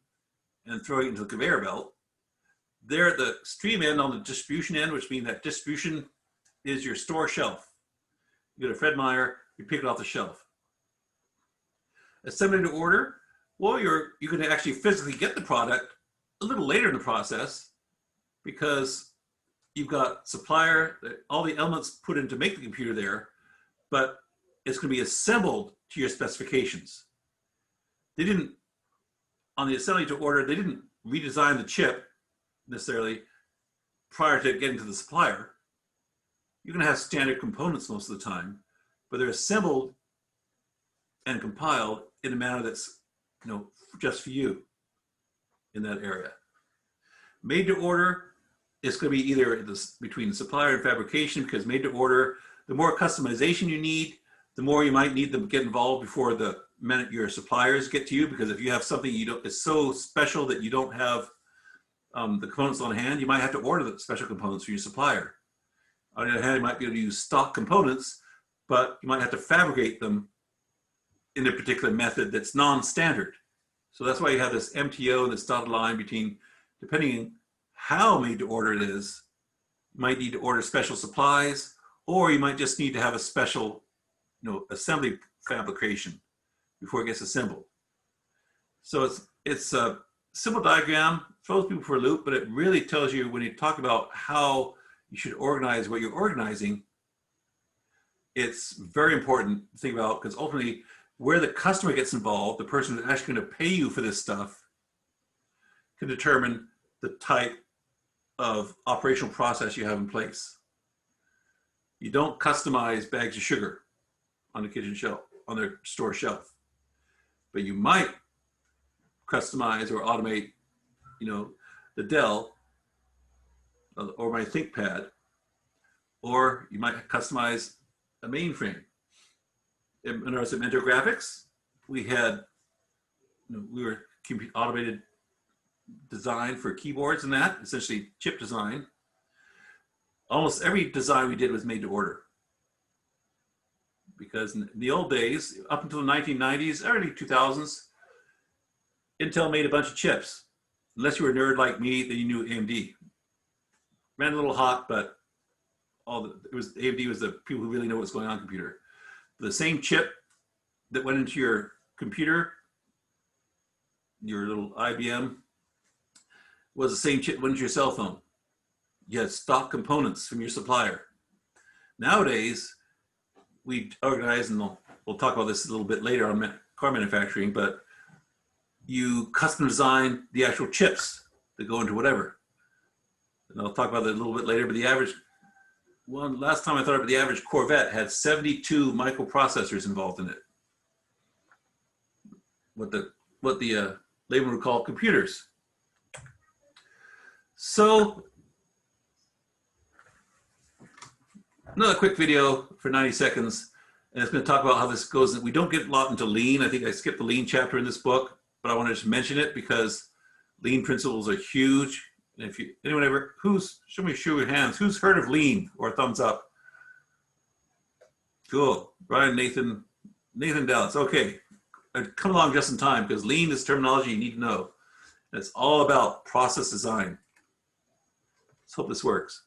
and throwing it into the conveyor belt. They're at the stream end on the distribution end, which means that distribution is your store shelf. You go to Fred Meyer, you pick it off the shelf. Assembly to order, well, you can actually physically get the product a little later in the process because you've got supplier, all the elements put in to make the computer there, but it's going to be assembled to your specifications. They didn't, on the assembly to order, they didn't redesign the chip necessarily prior to getting to the supplier. You're going to have standard components most of the time, but they're assembled and compiled in a manner that's just for you in that area. Made to order, it's going to be either between supplier and fabrication, because made to order, the more customization you need, the more you might need them to get involved before the minute your suppliers get to you, because if you have something it's so special that you don't have the components on hand, you might have to order the special components from your supplier. On the other hand, you might be able to use stock components, but you might have to fabricate them in a particular method that's non-standard. So that's why you have this MTO, this dotted line between, depending how made to order it is, you might need to order special supplies, or you might just need to have a special assembly fabrication before it gets assembled. So it's a simple diagram, throws people for a loop, but it really tells you when you talk about how you should organize what you're organizing, it's very important to think about, because ultimately where the customer gets involved, the person who's actually going to pay you for this stuff, can determine the type of operational process you have in place. You don't customize bags of sugar on the kitchen shelf, on their store shelf, but you might customize or automate, the Dell or my ThinkPad, or you might customize a mainframe. In our Mentor Graphics, we had, we were automated design for keyboards and that, essentially chip design. Almost every design we did was made to order. Because in the old days, up until the 1990s, early 2000s, Intel made a bunch of chips. Unless you were a nerd like me, then you knew AMD. Ran a little hot, but AMD was the people who really know what's going on in computer. The same chip that went into your computer, your little IBM, was the same chip went into your cell phone. You had stock components from your supplier. Nowadays, we organize, and we'll talk about this a little bit later on car manufacturing, but you custom design the actual chips that go into whatever. And I'll talk about that a little bit later, but the average one, last time I thought about the average Corvette had 72 microprocessors involved in it. What the layman would call computers. So another quick video for 90 seconds, and it's going to talk about how this goes. We don't get a lot into lean. I think I skipped the lean chapter in this book, but I want to just mention it because lean principles are huge. And if anyone ever, show me show your hands, who's heard of lean or thumbs up? Cool. Brian, Nathan Dallas. Okay. I've come along just in time because lean is terminology you need to know. It's all about process design. Let's hope this works.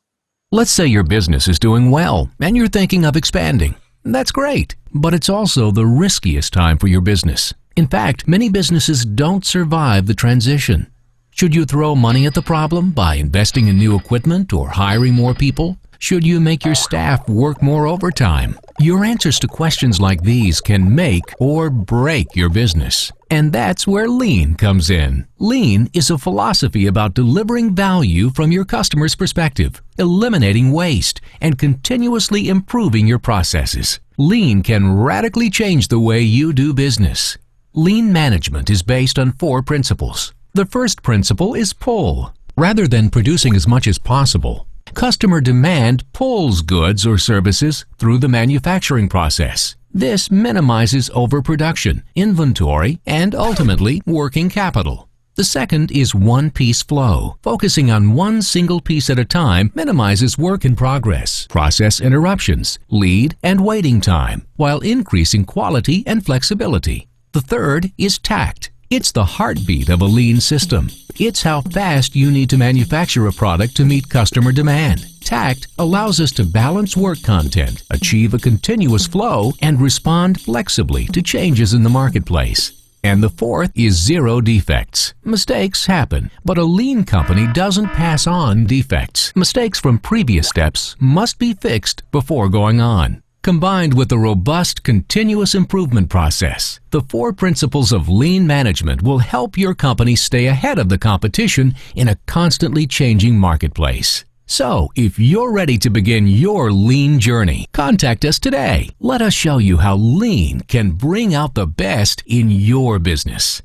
Let's say your business is doing well and you're thinking of expanding. That's great, but it's also the riskiest time for your business. In fact, many businesses don't survive the transition. Should you throw money at the problem by investing in new equipment or hiring more people? Should you make your staff work more overtime? Your answers to questions like these can make or break your business. And that's where Lean comes in. Lean is a philosophy about delivering value from your customer's perspective, eliminating waste, and continuously improving your processes. Lean can radically change the way you do business. Lean management is based on 4 principles. The first principle is pull. Rather than producing as much as possible, customer demand pulls goods or services through the manufacturing process. This minimizes overproduction, inventory, and ultimately working capital. The second is one-piece flow. Focusing on one single piece at a time minimizes work in progress, process interruptions, lead and waiting time, while increasing quality and flexibility. The third is tact. It's the heartbeat of a lean system. It's how fast you need to manufacture a product to meet customer demand. Tact allows us to balance work content, achieve a continuous flow, and respond flexibly to changes in the marketplace. And the fourth is zero defects. Mistakes happen, but a lean company doesn't pass on defects. Mistakes from previous steps must be fixed before going on. Combined with a robust continuous improvement process, the 4 principles of lean management will help your company stay ahead of the competition in a constantly changing marketplace. So, if you're ready to begin your lean journey, contact us today. Let us show you how lean can bring out the best in your business.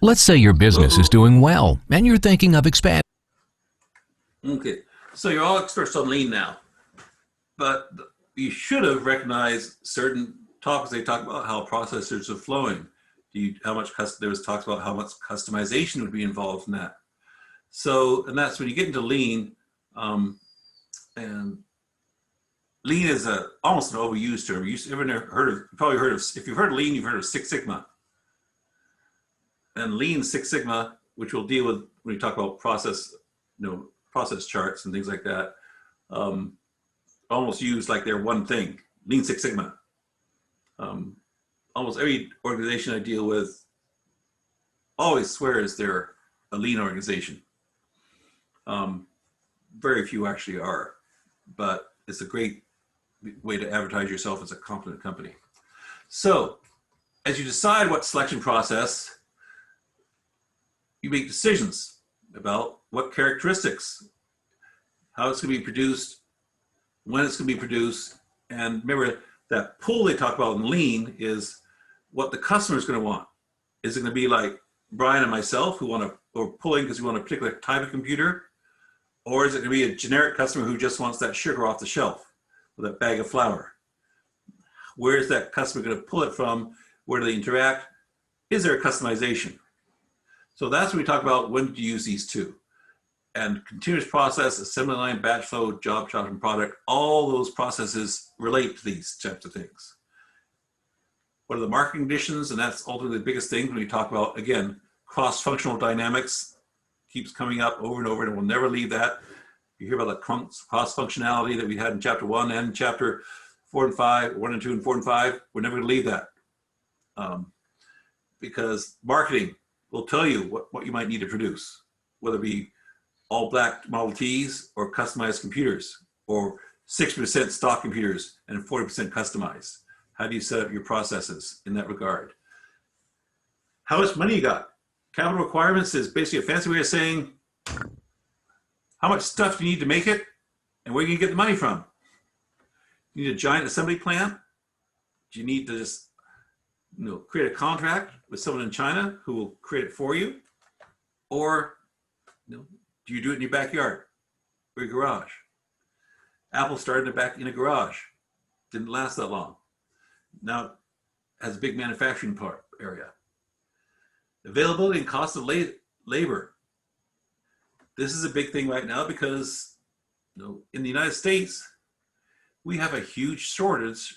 Let's say your business is doing well and you're thinking of expanding. Okay. So you're all experts on lean now, but you should have recognized certain topics. They talk about how processors are flowing. How much there was talks about how much customization would be involved in that. So, and that's when you get into lean, and lean is almost an overused term. If you've heard of lean, you've heard of Six Sigma. And Lean Six Sigma, which we'll deal with when we talk about process charts and things like that, almost used like they're one thing. Lean Six Sigma. Almost every organization I deal with always swears they're a lean organization. Very few actually are, but it's a great way to advertise yourself as a competent company. So as you decide what selection process, you make decisions about what characteristics, how it's going to be produced, when it's going to be produced. And remember that pull they talk about in lean is what the customer is going to want. Is it going to be like Brian and myself who or pulling because we want a particular type of computer? Or is it going to be a generic customer who just wants that sugar off the shelf with that bag of flour? Where is that customer going to pull it from? Where do they interact? Is there a customization? So that's when we talk about when to use these two. And continuous process, assembly line, batch flow, job shop, and product, all those processes relate to these types of things. What are the market conditions? And that's ultimately the biggest thing when we talk about, again, cross-functional dynamics keeps coming up over and over, and we'll never leave that. You hear about the cross-functionality that we had in chapter 1 and chapter 4 and 5, 1 and 2 and 4 and 5. We're never going to leave that. Because marketing will tell you what you might need to produce, whether it be all black Model Ts or customized computers, or 60% stock computers and 40% customized. How do you set up your processes in that regard? How much money you got? Capital requirements is basically a fancy way of saying how much stuff do you need to make it and where you can get the money from. You need a giant assembly plant? Do you need to just create a contract with someone in China who will create it for you? Or do you do it in your backyard or your garage? Apple started in a garage. Didn't last that long. Now it has a big manufacturing area. Availability and cost of labor. This is a big thing right now because in the United States, we have a huge shortage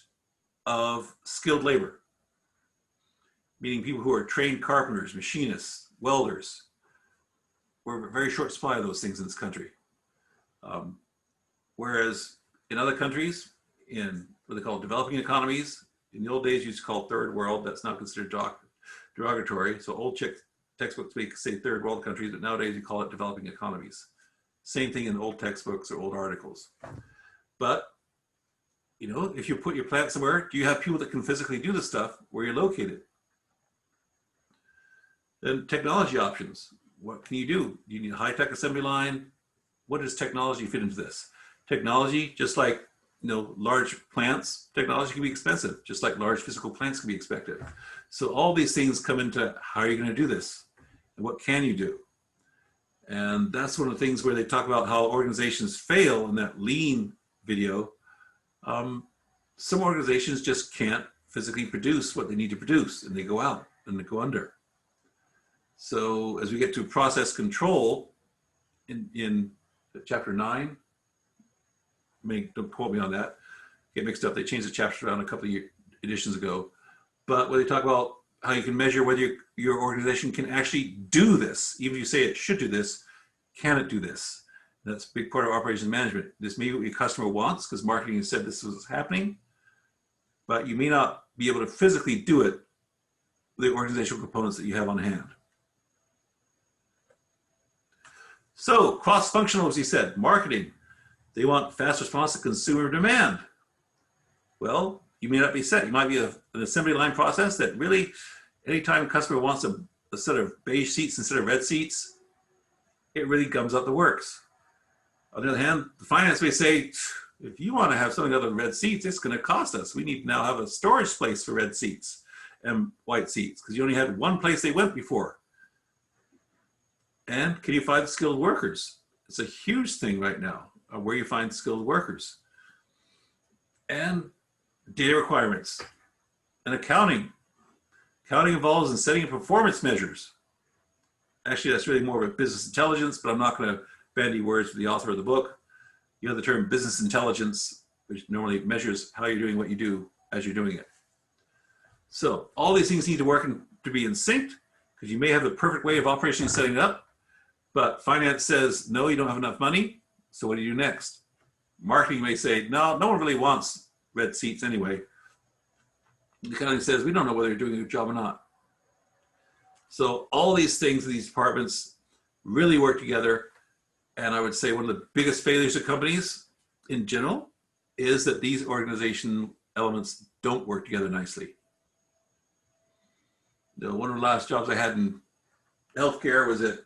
of skilled labor, meaning people who are trained carpenters, machinists, welders. We're a very short supply of those things in this country. Whereas in other countries, in what they call developing economies, in the old days, you used to call third world. That's now considered derogatory. So old textbooks say third world countries, but nowadays you call it developing economies. Same thing in old textbooks or old articles. But, if you put your plant somewhere, do you have people that can physically do the stuff where you're located? Then technology options. What can you do? Do you need a high-tech assembly line? What does technology fit into this? Technology, just like large plants, technology can be expensive, just like large physical plants can be expected. So all these things come into how are you going to do this? And what can you do? And that's one of the things where they talk about how organizations fail in that lean video. Some organizations just can't physically produce what they need to produce, and they go out and they go under. So as we get to process control in chapter 9, don't quote me on that, get mixed up. They changed the chapters around a couple of editions ago. But when they talk about how you can measure whether your organization can actually do this, even if you say it should do this, can it do this? That's a big part of operations management. This may be what your customer wants because marketing has said this was happening, but you may not be able to physically do it with the organizational components that you have on hand. So cross-functional, as you said, marketing. They want fast response to consumer demand. Well, you may not be set. You might be an assembly line process that really, anytime a customer wants a set of beige seats instead of red seats, it really gums up the works. On the other hand, the finance may say, if you want to have something other than red seats, it's going to cost us. We need to now have a storage place for red seats and white seats because you only had one place they went before. And can you find skilled workers? It's a huge thing right now, where you find skilled workers. And data requirements and accounting. Accounting involves in setting up performance measures. Actually, that's really more of a business intelligence, but I'm not going to bandy words with the author of the book. You have the term business intelligence, which normally measures how you're doing what you do as you're doing it. So all these things need to work to be in sync, because you may have the perfect way of operationally setting it up, but finance says, no, you don't have enough money. So what do you do next? Marketing may say, no, no one really wants red seats anyway. The accounting says, we don't know whether you're doing a good job or not. So all these things in these departments really work together. And I would say one of the biggest failures of companies in general is that these organization elements don't work together nicely. One of the last jobs I had in healthcare was at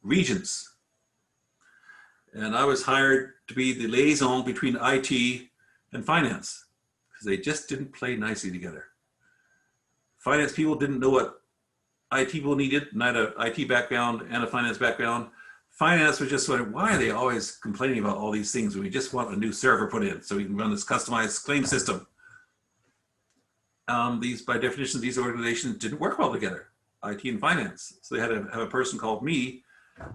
Regents. And I was hired to be the liaison between IT and finance because they just didn't play nicely together. Finance people didn't know what IT people needed, and I had an IT background and a finance background. Finance was just wondering, why are they always complaining about all these things when we just want a new server put in so we can run this customized claim system? By definition, these organizations didn't work well together, IT and finance. So they had to have a person called me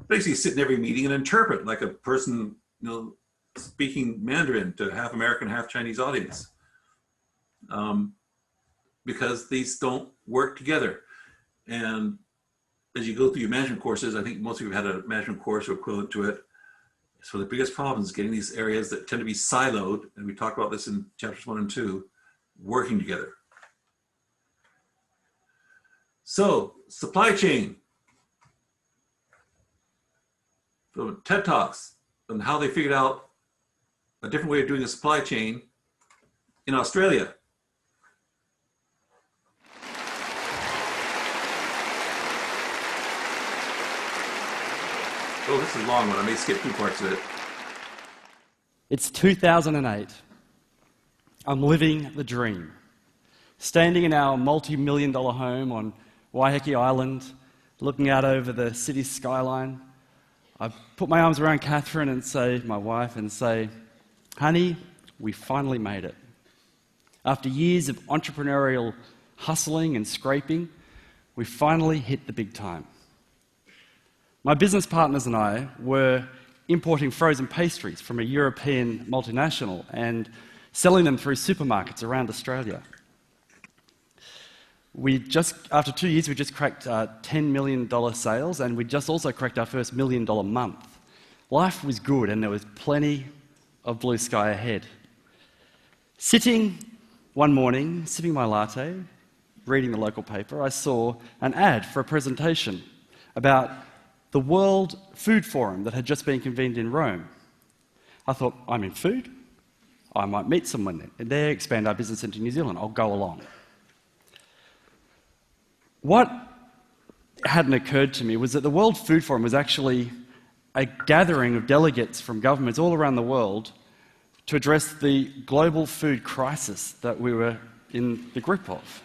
basically sit in every meeting and interpret like a person, speaking Mandarin to half American, half Chinese audience. Because these don't work together. And as you go through your management courses, I think most of you have had a management course or equivalent to it. So the biggest problem is getting these areas that tend to be siloed, and we talked about this in chapters 1 and 2, working together. So supply chain. from TED Talks on how they figured out a different way of doing a supply chain in Australia. Oh, this is a long one. I may skip 2 parts of it. It's 2008. I'm living the dream. Standing in our multi-million-dollar home on Waiheke Island, looking out over the city skyline, I put my arms around Catherine and say, my wife, and say, honey, we finally made it. After years of entrepreneurial hustling and scraping, we finally hit the big time. My business partners and I were importing frozen pastries from a European multinational and selling them through supermarkets around Australia. After 2 years, we just cracked $10 million sales, and we just also cracked our first $1 million month. Life was good, and there was plenty of blue sky ahead. Sitting one morning, sipping my latte, reading the local paper, I saw an ad for a presentation about the World Food Forum that had just been convened in Rome. I thought, I'm in food. I might meet someone there, expand our business into New Zealand. I'll go along. What hadn't occurred to me was that the World Food Forum was actually a gathering of delegates from governments all around the world to address the global food crisis that we were in the grip of.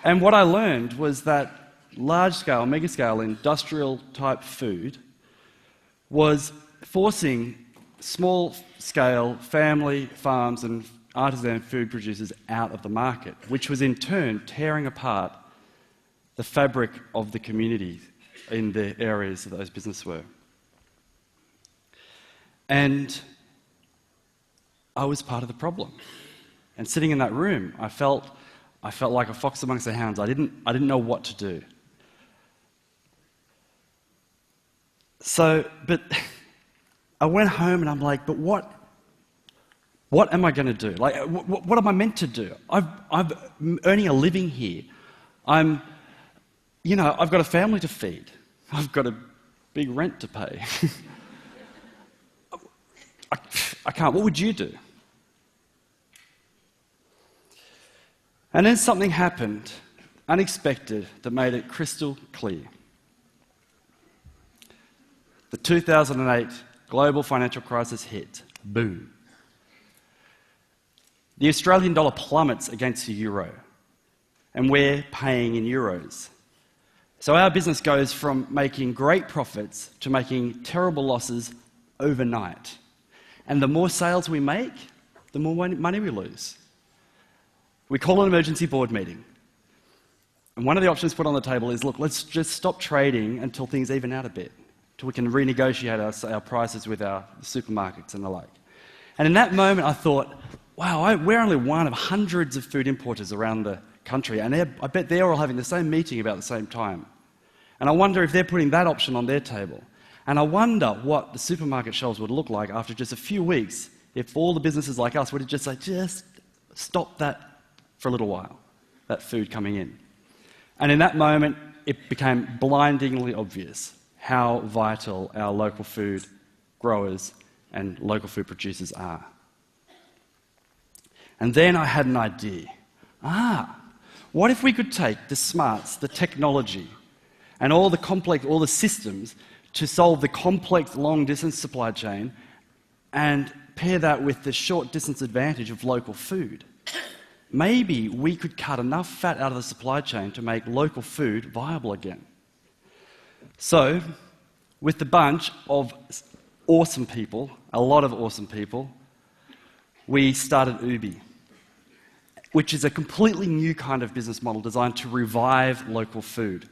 And what I learned was that large-scale, mega-scale, industrial-type food was forcing small-scale family farms and artisan food producers out of the market, which was in turn tearing apart the fabric of the community in the areas that those businesses were. And I was part of the problem. And sitting in that room, I felt like a fox amongst the hounds. I didn't know what to do. But I went home and I'm like, but what am I going to do? Like, what am I meant to do? I'm earning a living here. I've got a family to feed. I've got a big rent to pay. I can't. What would you do? And then something happened, unexpected, that made it crystal clear. The 2008 global financial crisis hit. Boom. The Australian dollar plummets against the euro, and we're paying in euros. So our business goes from making great profits to making terrible losses overnight. And the more sales we make, the more money we lose. We call an emergency board meeting. And one of the options put on the table is, look, let's just stop trading until things even out a bit, till we can renegotiate our prices with our supermarkets and the like. And in that moment, I thought, wow, we're only one of hundreds of food importers around the country, and I bet they're all having the same meeting about the same time. And I wonder if they're putting that option on their table. And I wonder what the supermarket shelves would look like after just a few weeks if all the businesses like us would just say, just stop that for a little while, that food coming in. And in that moment, it became blindingly obvious how vital our local food growers and local food producers are. And then I had an idea. What if we could take the smarts, the technology, and all the systems to solve the complex long-distance supply chain and pair that with the short-distance advantage of local food? Maybe we could cut enough fat out of the supply chain to make local food viable again. So, with the bunch of awesome people, a lot of awesome people, we started Ubi, which is a completely new kind of business model designed to revive local food.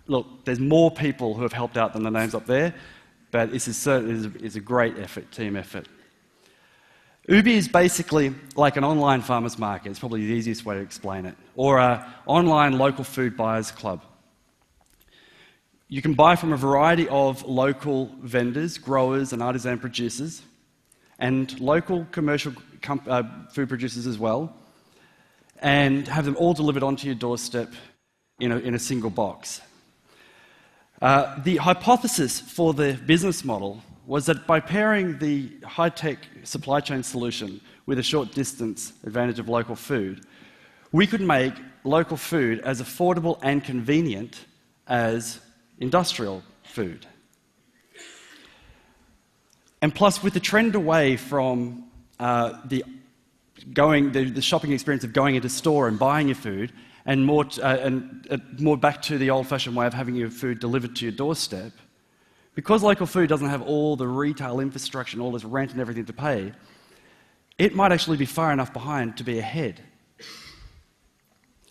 Look, there's more people who have helped out than the names up there, but this is a great effort, team effort. Ubi is basically like an online farmers market. It's probably the easiest way to explain it. Or an online local food buyers club. You can buy from a variety of local vendors, growers and artisan producers, and local commercial food producers as well, and have them all delivered onto your doorstep in a single box. The hypothesis for the business model was that by pairing the high-tech supply chain solution with a short distance advantage of local food, we could make local food as affordable and convenient as industrial food. And plus, with the trend away from the shopping experience of going into store and buying your food, and more back to the old-fashioned way of having your food delivered to your doorstep, because local food doesn't have all the retail infrastructure and all this rent and everything to pay, it might actually be far enough behind to be ahead.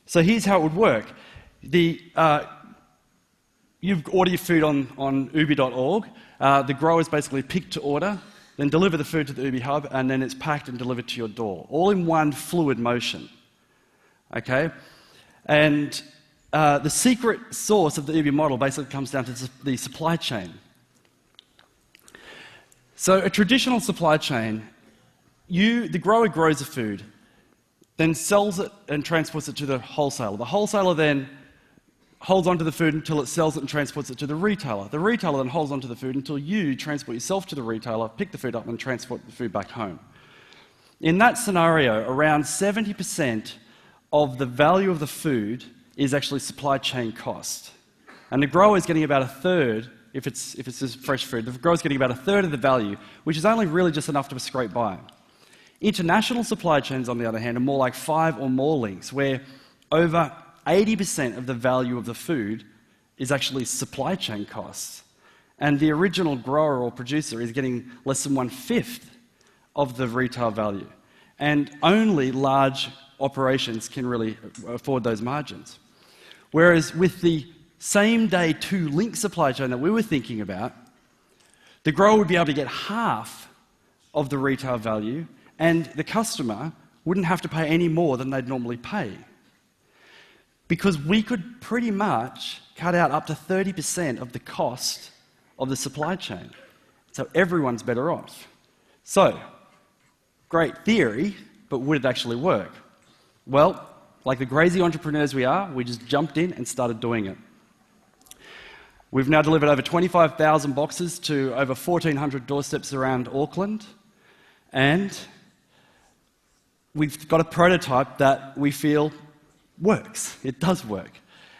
So here's how it would work. You order your food on ubi.org. The growers basically pick to order, then deliver the food to the Ubi hub, and then it's packed and delivered to your door, all in one fluid motion. Okay? And the secret sauce of the Ubi model basically comes down to the supply chain. So a traditional supply chain, the grower grows the food, then sells it and transports it to the wholesaler. The wholesaler then holds onto the food until it sells it and transports it to the retailer. The retailer then holds onto the food until you transport yourself to the retailer, pick the food up and transport the food back home. In that scenario, around 70% of the value of the food is actually supply chain cost. And the grower is getting about a third, if it's just fresh food, the grower is getting about a third of the value, which is only really just enough to scrape by. International supply chains, on the other hand, are more like 5 or more links, where over 80% of the value of the food is actually supply chain costs. And the original grower or producer is getting less than 1/5 of the retail value. And only large operations can really afford those margins. Whereas with the same day 2-link supply chain that we were thinking about, the grower would be able to get half of the retail value, and the customer wouldn't have to pay any more than they'd normally pay. Because we could pretty much cut out up to 30% of the cost of the supply chain. So everyone's better off. So, great theory, but would it actually work? Well, like the crazy entrepreneurs we are, we just jumped in and started doing it. We've now delivered over 25,000 boxes to over 1,400 doorsteps around Auckland, and we've got a prototype that we feel works. It does work.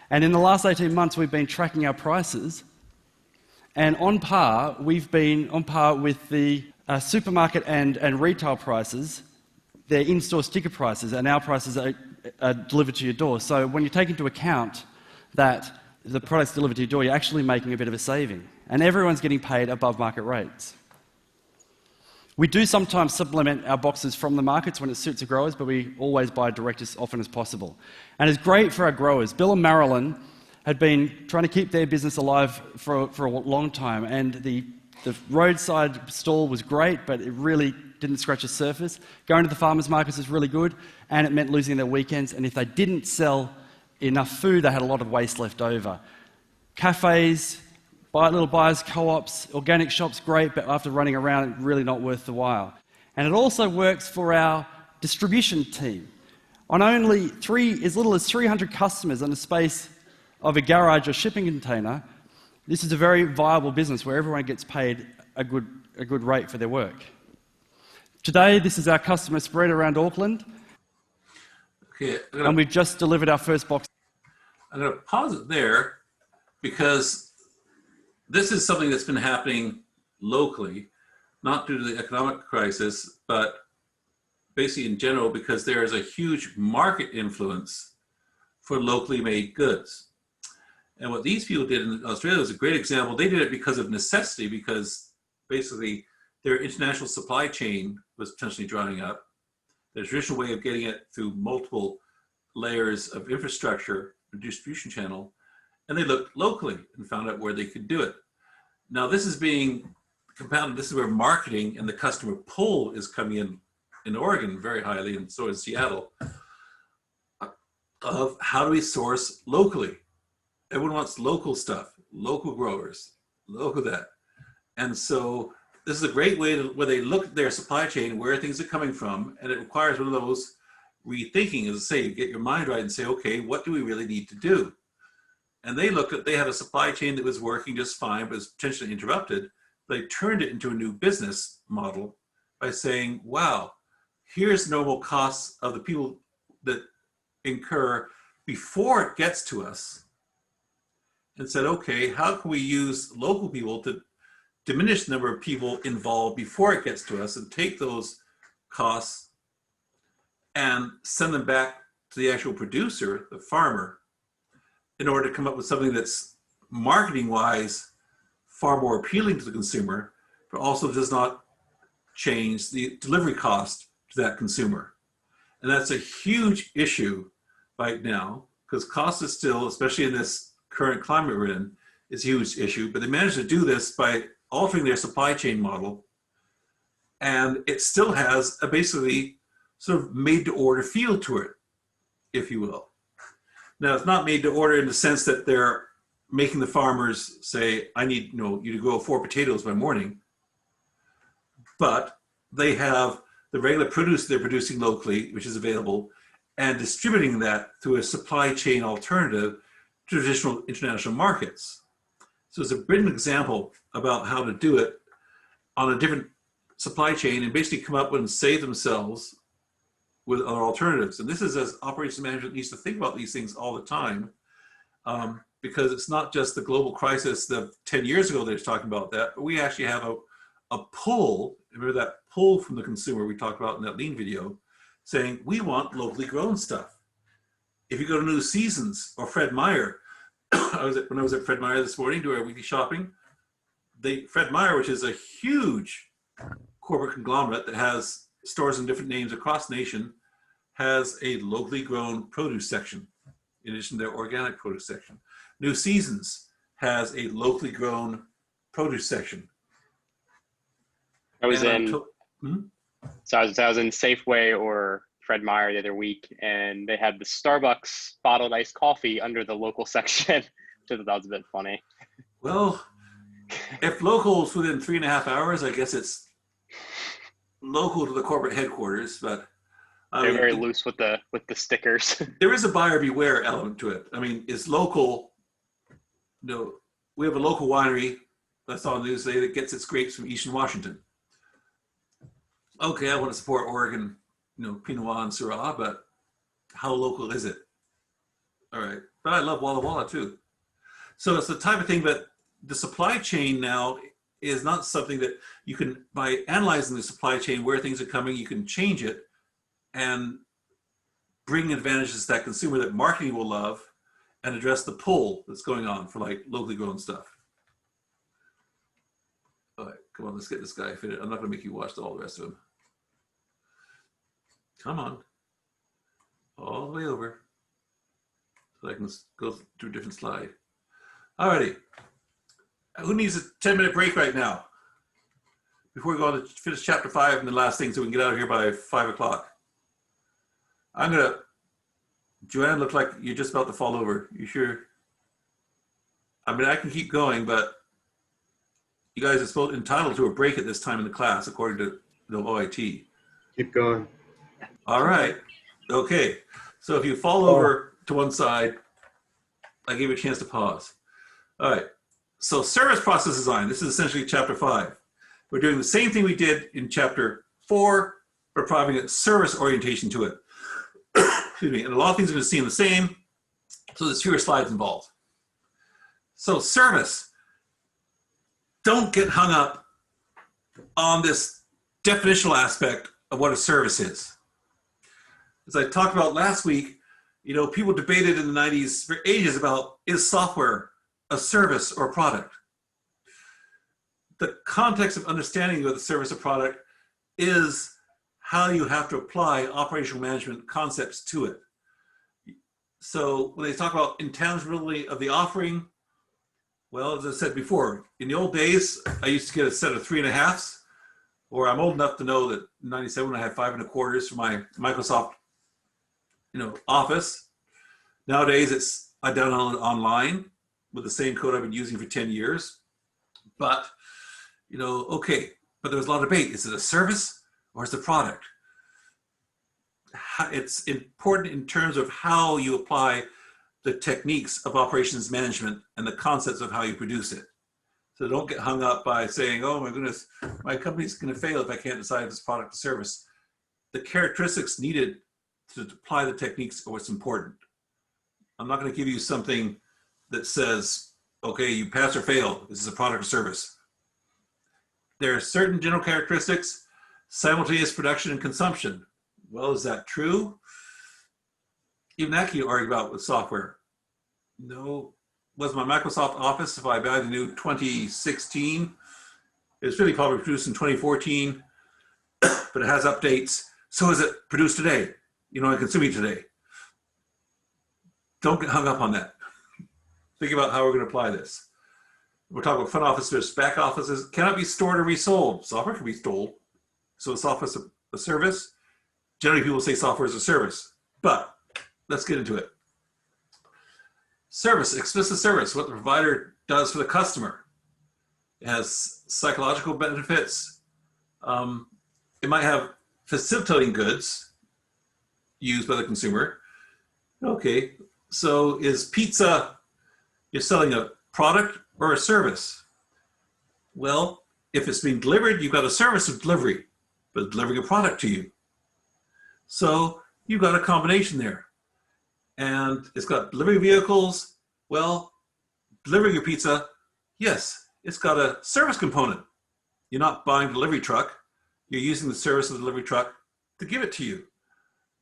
And in the last 18 months, we've been tracking our prices, and we've been on par with the supermarket and retail prices, their in-store sticker prices, and our prices are delivered to your door. So when you take into account that the product's delivered to your door, you're actually making a bit of a saving. And everyone's getting paid above market rates. We do sometimes supplement our boxes from the markets when it suits the growers, but we always buy direct as often as possible. And it's great for our growers. Bill and Marilyn had been trying to keep their business alive for a long time, and the roadside stall was great, but it really didn't scratch the surface. Going to the farmers markets is really good, and it meant losing their weekends, and if they didn't sell enough food, they had a lot of waste left over. Cafes, little buyers, co-ops, organic shops, great, but after running around, really not worth the while. And it also works for our distribution team. On only as little as 300 customers in the space of a garage or shipping container, this is a very viable business where everyone gets paid a good rate for their work. Today, this is our customer spread around Auckland, and we've just delivered our first box. I'm going to pause it there because this is something that's been happening locally, not due to the economic crisis, but basically in general because there is a huge market influence for locally made goods. And what these people did in Australia is a great example. They did it because of necessity, because basically their international supply chain was potentially drying up. The traditional way of getting it through multiple layers of infrastructure and distribution channel, and they looked locally and found out where they could do it. Now this is being compounded. This is where marketing and the customer pull is coming in Oregon very highly, and so is Seattle, of how do we source locally? Everyone wants local stuff, local growers, local that. And so this is a great way where they look at their supply chain, where things are coming from, and it requires one of those rethinking, as I say, you get your mind right and say, okay, what do we really need to do? And they had a supply chain that was working just fine, but was potentially interrupted. They turned it into a new business model by saying, wow, here's normal costs of the people that incur before it gets to us, and said, okay, how can we use local people to diminish the number of people involved before it gets to us and take those costs and send them back to the actual producer, the farmer, in order to come up with something that's marketing wise far more appealing to the consumer, but also does not change the delivery cost to that consumer. And that's a huge issue right now, because cost is still, especially in this current climate we're in, is a huge issue. But they managed to do this by altering their supply chain model. And it still has a basically sort of made to order feel to it, if you will. Now, it's not made to order in the sense that they're making the farmers say, I need you to grow 4 potatoes by morning. But they have the regular produce they're producing locally, which is available, and distributing that through a supply chain alternative to traditional international markets. So it's a brilliant example about how to do it on a different supply chain and basically come up with and save themselves with other alternatives. And this is as operations management needs to think about these things all the time, because it's not just the global crisis of 10 years ago they were talking about that, but we actually have a pull, remember that pull from the consumer we talked about in that lean video, saying we want locally grown stuff. If you go to New Seasons or Fred Meyer, when I was at Fred Meyer this morning doing our weekly shopping, Fred Meyer, which is a huge corporate conglomerate that has stores in different names across the nation, has a locally grown produce section in addition to their organic produce section. New Seasons has a locally grown produce section. I was in Safeway or Fred Meyer the other week, and they had the Starbucks bottled iced coffee under the local section. Which I thought was a bit funny. Well, if local's within 3.5 hours, I guess it's local to the corporate headquarters, but They're very loose with the stickers. There is a buyer beware element to it. I mean, it's local. We have a local winery that's on the news today that gets its grapes from Eastern Washington. Okay, I want to support Oregon, Pinot Noir and Syrah, but how local is it? All right, but I love Walla Walla too. So it's the type of thing that the supply chain now is not something that you can, by analyzing the supply chain, where things are coming, you can change it and bring advantages to that consumer that marketing will love and address the pull that's going on for like locally grown stuff. All right, come on, let's get this guy fitted. I'm not gonna make you watch all the rest of them. Come on, all the way over so I can go to a different slide. All righty, who needs a 10-minute break right now before we go on to finish chapter 5 and the last thing so we can get out of here by 5 o'clock? Joanne, look like you're just about to fall over. You sure? I mean, I can keep going, but you guys are entitled to a break at this time in the class, according to the OIT. Keep going. All right. Okay. So if you fall over to one side, I give you a chance to pause. All right. So service process design. This is essentially chapter 5. We're doing the same thing we did in chapter 4, but providing a service orientation to it. Excuse me. And a lot of things are going to seem the same, so there's fewer slides involved. So service. Don't get hung up on this definitional aspect of what a service is. As I talked about last week, people debated in the 90s for ages about, is software a service or a product? The context of understanding what the service or product is how you have to apply operational management concepts to it. So when they talk about intangibility of the offering, well, as I said before, in the old days, I used to get a set of 3.5s, or I'm old enough to know that in 97 I had 5.25s for my Microsoft Office. Nowadays, I download it online with the same code I've been using for 10 years. But, okay, but there was a lot of debate. Is it a service or is it a product? It's important in terms of how you apply the techniques of operations management and the concepts of how you produce it. So don't get hung up by saying, oh my goodness, my company's going to fail if I can't decide if it's product or service. The characteristics needed to apply the techniques are what's important. I'm not going to give you something that says, okay, you pass or fail, this is a product or service. There are certain general characteristics, simultaneous production and consumption. Well, is that true? Even that can you argue about with software. No, was my Microsoft Office, if I buy the new 2016, it's really probably produced in 2014, but it has updates. So is it produced today? You know, and consuming today. Don't get hung up on that. Think about how we're going to apply this. We're talking about front offices, back offices, cannot be stored or resold. Software can be stored. So is software a service? Generally, people say software is a service, but let's get into it. Service, explicit service, what the provider does for the customer. It has psychological benefits. It might have facilitating goods used by the consumer. Okay, so is pizza, you're selling a product or a service? Well, if it's being delivered, you've got a service of delivery, but delivering a product to you. So you've got a combination there. And it's got delivery vehicles. Well, delivering your pizza, yes, it's got a service component. You're not buying a delivery truck. You're using the service of the delivery truck to give it to you.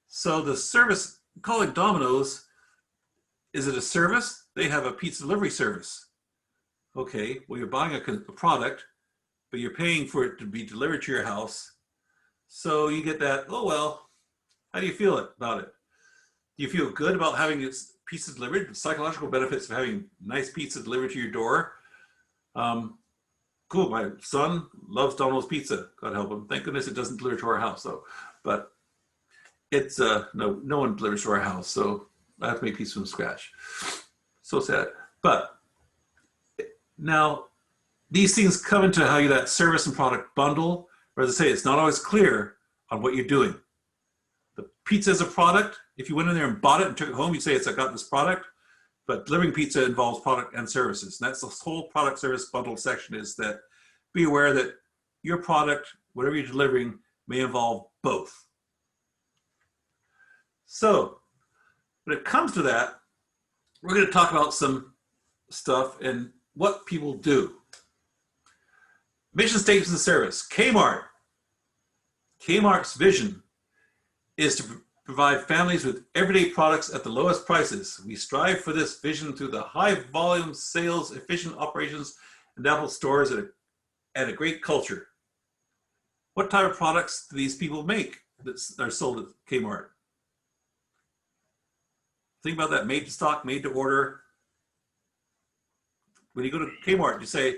So the service, call it Domino's, is it a service? They have a pizza delivery service. Okay, well, you're buying a product, but you're paying for it to be delivered to your house. So you get that, oh, well, how do you feel about it? Do you feel good about having its pizza delivered? The psychological benefits of having nice pizza delivered to your door. Cool, my son loves Domino's pizza, God help him. Thank goodness it doesn't deliver to our house though. But it's, no one delivers to our house, so I have to make pizza from scratch. So sad. But now, these things come into how you that service and product bundle, or as I say, it's not always clear on what you're doing. The pizza is a product. If you went in there and bought it and took it home, you'd say, I got this product. But delivering pizza involves product and services. And that's the whole product service bundle section, is that be aware that your product, whatever you're delivering, may involve both. So when it comes to that, we're going to talk about some stuff and what people do. Mission statements of service. Kmart's vision is to provide families with everyday products at the lowest prices. We strive for this vision through the high volume sales, efficient operations, and Apple stores and a great culture. What type of products do these people make that are sold at Kmart? Think about that, made to stock, made to order. When you go to Kmart, you say,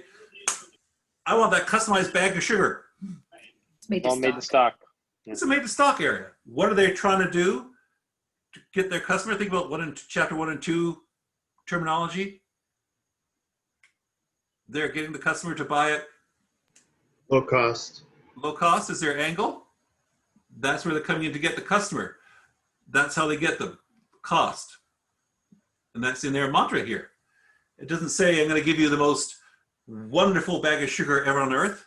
I want that customized bag of sugar. It's made to All stock. made to stock. It's a made to stock area. What are they trying to do to get their customer? Think about chapter 1 and 2 terminology. They're getting the customer to buy it. Low cost. Low cost is their angle. That's where they're coming in to get the customer. That's how they get the cost. And that's in their mantra here. It doesn't say, I'm going to give you the most wonderful bag of sugar ever on earth.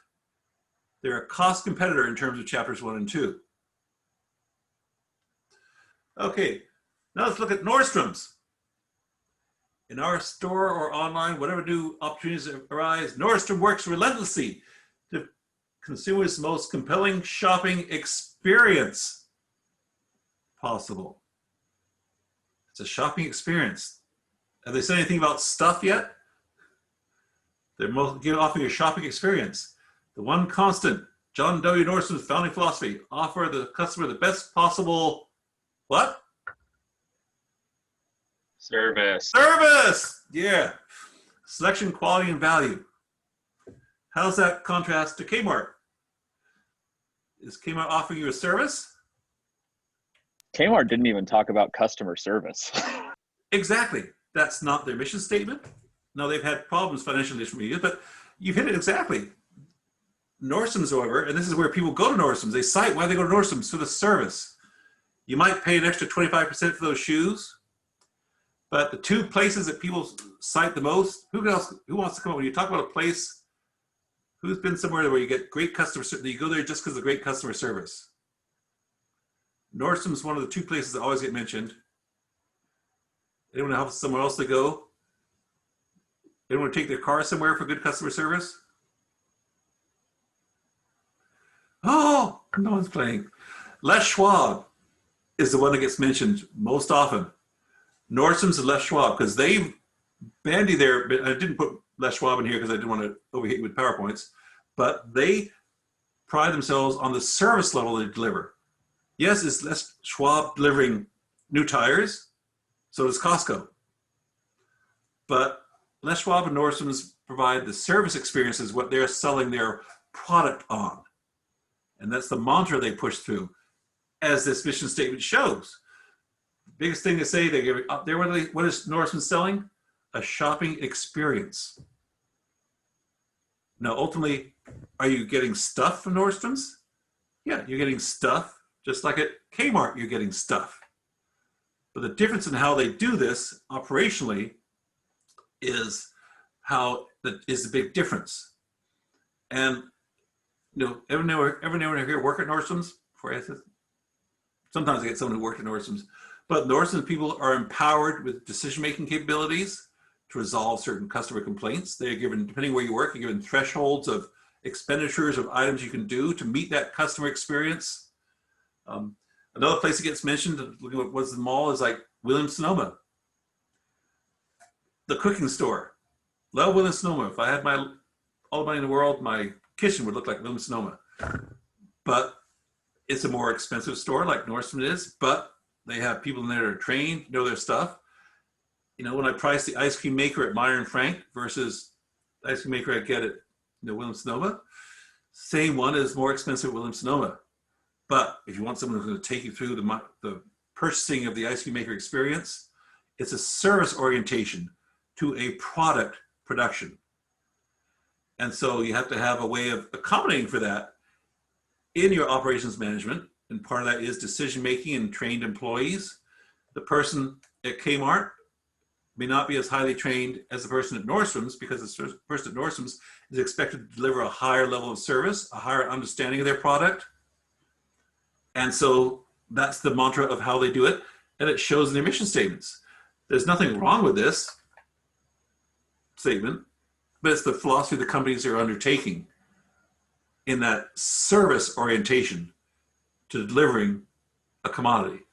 They're a cost competitor in terms of chapters 1 and 2. Okay, now let's look at Nordstrom's. In our store or online, whatever new opportunities arise, Nordstrom works relentlessly to consumers' most compelling shopping experience possible. It's a shopping experience. Have they said anything about stuff yet? They're offering a shopping experience. The one constant, John W. Nordstrom's founding philosophy, offer the customer the best possible, what? Service. Service! Yeah. Selection, quality, and value. How's that contrast to Kmart? Is Kmart offering you a service? Kmart didn't even talk about customer service. Exactly. That's not their mission statement. No, they've had problems financially for years, but you've hit it exactly. Nordstrom's, however, and this is where people go to Nordstrom's, they cite why they go to Nordstrom's for the service. You might pay an extra 25% for those shoes, But the two places that people cite the most, who wants to come up? When you talk about a place, who's been somewhere where you get great customer service, you go there just because of great customer service? Nordstrom's one of the two places that always get mentioned. Anyone have somewhere else to go? Anyone take their car somewhere for good customer service? Oh, no one's playing. Les Schwab is the one that gets mentioned most often. Nordstrom's and Les Schwab, because they bandy their, I didn't put Les Schwab in here because I didn't want to overheat with PowerPoints, but they pride themselves on the service level they deliver. Yes, is Les Schwab delivering new tires? So does Costco. But Les Schwab and Nordstrom's provide the service experiences, what they're selling their product on. And that's the mantra they push through, as this mission statement shows. The biggest thing to say, they give up there, what is Nordstrom selling? A shopping experience. Now, ultimately, are you getting stuff from Nordstrom's? Yeah, you're getting stuff, just like at Kmart, you're getting stuff. But the difference in how they do this operationally is the big difference. And everyone here work at Nordstrom's? Sometimes I get someone who worked at Nordstrom's. But Nordstrom's people are empowered with decision-making capabilities to resolve certain customer complaints. They are given, depending where you work, you're given thresholds of expenditures of items you can do to meet that customer experience. Another place that gets mentioned, looking at what's the mall, is like Williams-Sonoma. The cooking store. Love Williams-Sonoma. If I had all the money in the world, my kitchen would look like Williams-Sonoma. But it's a more expensive store like Nordstrom is, but they have people in there that are trained, know their stuff. When I price the ice cream maker at Meyer and Frank versus the ice cream maker I get at Williams-Sonoma, same one is more expensive at Williams-Sonoma. But if you want someone who's going to take you through the purchasing of the ice cream maker experience, it's a service orientation to a product production. And so you have to have a way of accommodating for that in your operations management. And part of that is decision-making and trained employees. The person at Kmart may not be as highly trained as the person at Nordstrom's, because the person at Nordstrom's is expected to deliver a higher level of service, a higher understanding of their product. And so that's the mantra of how they do it. And it shows in their mission statements. There's nothing wrong with this statement, but it's the philosophy the companies are undertaking in that service orientation to delivering a commodity.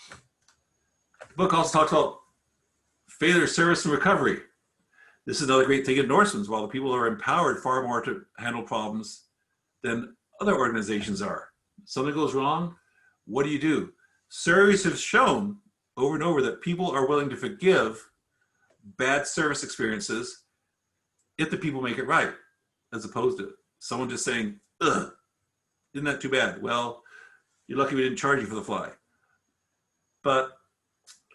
The book also talks about failure, service, and recovery. This is another great thing at Nordstrom's. While the people are empowered far more to handle problems than other organizations are. Something goes wrong, what do you do? Surveys have shown over and over that people are willing to forgive bad service experiences if the people make it right, as opposed to someone just saying, ugh, isn't that too bad? Well, you're lucky we didn't charge you for the fly. But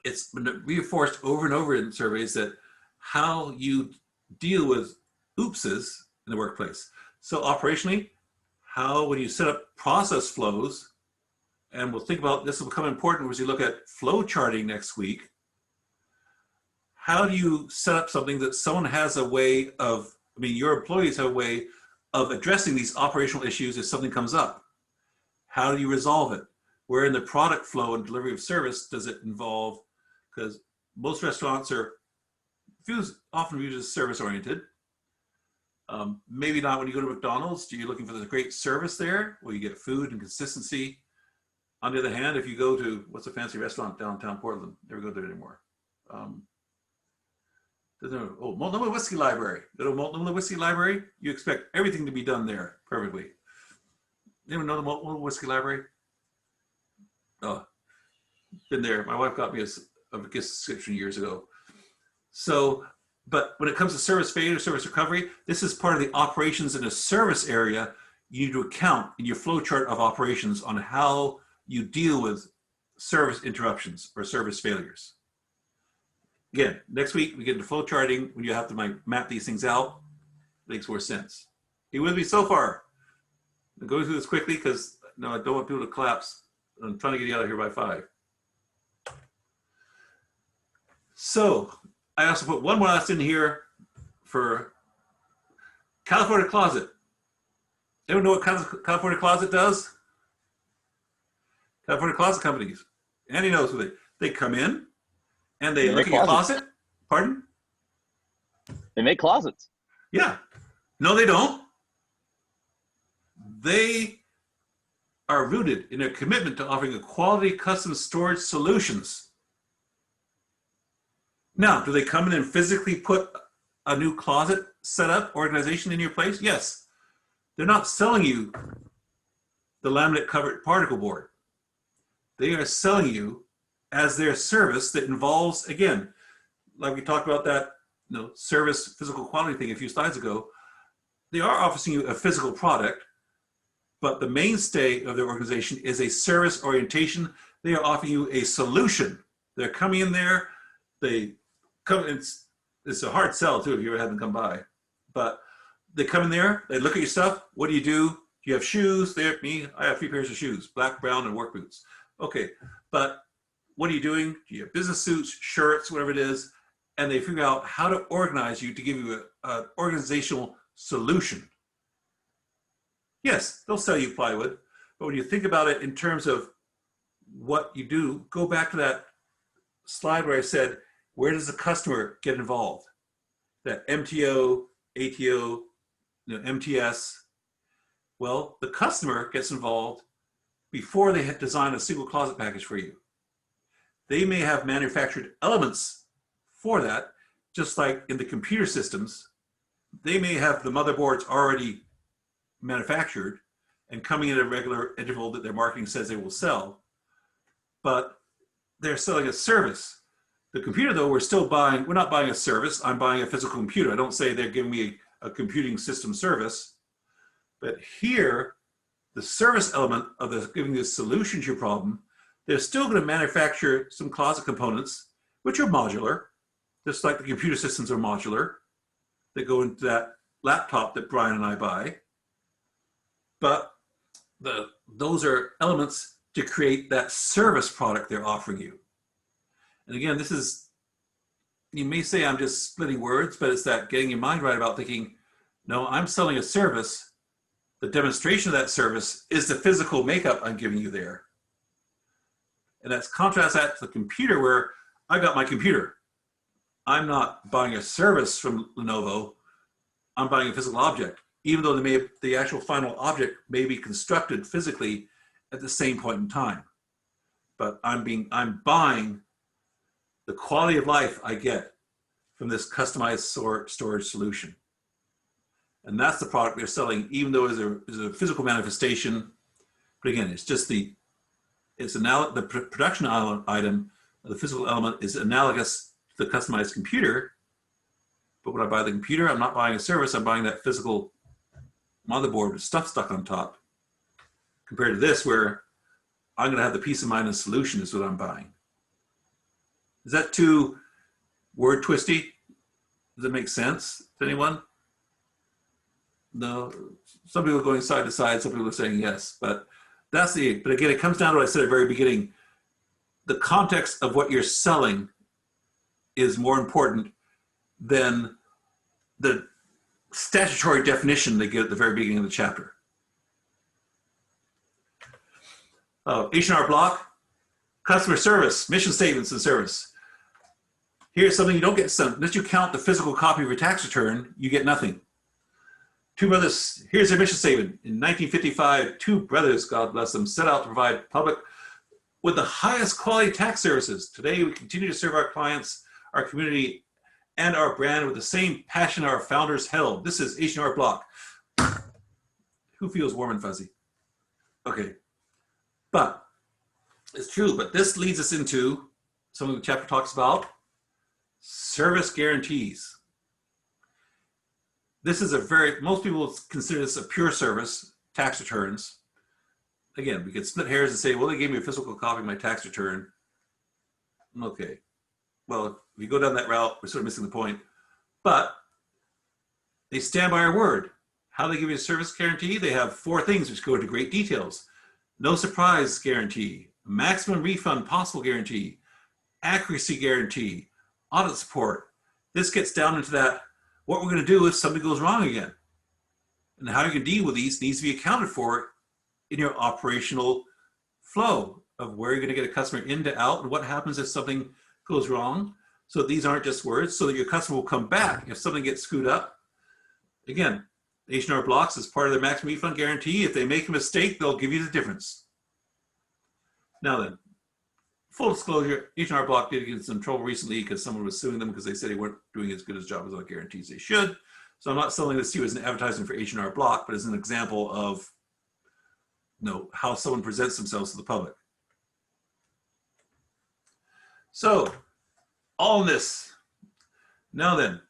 it's been reinforced over and over in surveys that how you deal with oopses in the workplace. So operationally, when you set up process flows, and we'll think about this will become important as you look at flow charting next week. How do you set up something that someone has a way of, your employees have a way of addressing these operational issues if something comes up? How do you resolve it? Where in the product flow and delivery of service does it involve? Because most restaurants are often viewed as service oriented. Maybe not when you go to McDonald's. You're looking for the great service there, where you get food and consistency. On the other hand, if you go to, what's a fancy restaurant downtown Portland? Never go there anymore. Multnomah Whiskey Library. Go to Multnomah Whiskey Library, you expect everything to be done there perfectly. Anyone know the Multnomah Whiskey Library? Oh, been there. My wife got me a gift subscription years ago. So, but when it comes to service failure, service recovery, this is part of the operations in a service area. You need to account in your flow chart of operations on how you deal with service interruptions or service failures. Again, next week we get into flow charting. When you have to map these things out, it makes more sense. You with me so far? I'm going through this quickly because I don't want people to collapse. I'm trying to get you out of here by 5. So I also put one more last in here for California Closet. Anyone know what California Closet does? California Closet companies. Andy knows who they come in and they look at your closet. Pardon? They make closets. Yeah. No, they don't. They are rooted in their commitment to offering a quality custom storage solutions. Now, do they come in and physically put a new closet setup organization in your place? Yes. They're not selling you the laminate covered particle board. They are selling you as their service that involves, again, like we talked about that, service physical quality thing a few slides ago. They are offering you a physical product, but the mainstay of their organization is a service orientation. They are offering you a solution. They're coming in there. They come. It's a hard sell too if you ever had them come by, but they come in there. They look at your stuff. What do? Do you have shoes? There, me. I have 3 pairs of shoes: black, brown, and work boots. Okay, but what are you doing? Do you have business suits, shirts, whatever it is? And they figure out how to organize you to give you an organizational solution. Yes, they'll sell you plywood, but when you think about it in terms of what you do, go back to that slide where I said, where does the customer get involved? That MTO, ATO, MTS. Well, the customer gets involved before they design a single closet package for you. They may have manufactured elements for that, just like in the computer systems. They may have the motherboards already manufactured and coming in at a regular interval that their marketing says they will sell, but they're selling a service. The computer, though, we're not buying a service. I'm buying a physical computer. I don't say they're giving me a computing system service, but here, the service element of giving the solution to your problem, they're still going to manufacture some closet components, which are modular, just like the computer systems are modular. They go into that laptop that Brian and I buy. But those are elements to create that service product they're offering you. And again, you may say I'm just splitting words, but it's that getting your mind right about thinking, no, I'm selling a service. The demonstration of that service is the physical makeup I'm giving you there. And that's contrast that to the computer where I got my computer. I'm not buying a service from Lenovo. I'm buying a physical object, even though the actual final object may be constructed physically at the same point in time. But I'm buying the quality of life I get from this customized storage solution. And that's the product they're selling, even though it's a physical manifestation. But again, it's just the production item, the physical element is analogous to the customized computer. But when I buy the computer, I'm not buying a service, I'm buying that physical motherboard with stuff stuck on top. Compared to this, where I'm going to have the peace of mind and solution is what I'm buying. Is that too word twisty? Does it make sense to anyone? No. Some people are going side to side, some people are saying yes, but but again, it comes down to what I said at the very beginning. The context of what you're selling is more important than the statutory definition they give at the very beginning of the chapter. H&R Block, customer service, mission statements and service. Here's something you don't get sent. Unless you count the physical copy of your tax return, you get nothing. Two brothers, here's their mission statement. In 1955, two brothers, God bless them, set out to provide public with the highest quality tax services. Today, we continue to serve our clients, our community, and our brand with the same passion our founders held. This is H&R Block. Who feels warm and fuzzy? Okay, but it's true, but this leads us into something the chapter talks about, service guarantees. This is most people consider this a pure service, tax returns. Again, we could split hairs and say, well, they gave me a physical copy of my tax return. Okay, well, if you go down that route, we're sort of missing the point. But they stand by our word. How do they give you a service guarantee? They have 4 things which go into great details. No surprise guarantee, maximum refund possible guarantee, accuracy guarantee, audit support. This gets down into that, what we're going to do if something goes wrong again. And how you can deal with these needs to be accounted for in your operational flow of where you're going to get a customer in to out and what happens if something goes wrong. So these aren't just words, so that your customer will come back if something gets screwed up. Again, H&R Blocks is part of their maximum refund guarantee. If they make a mistake, they'll give you the difference. Now then, full disclosure, H&R Block did get in some trouble recently because someone was suing them because they said they weren't doing as good a job as all guarantees they should. So I'm not selling this to you as an advertisement for H&R Block, but as an example of how someone presents themselves to the public. So, all in this. Now then,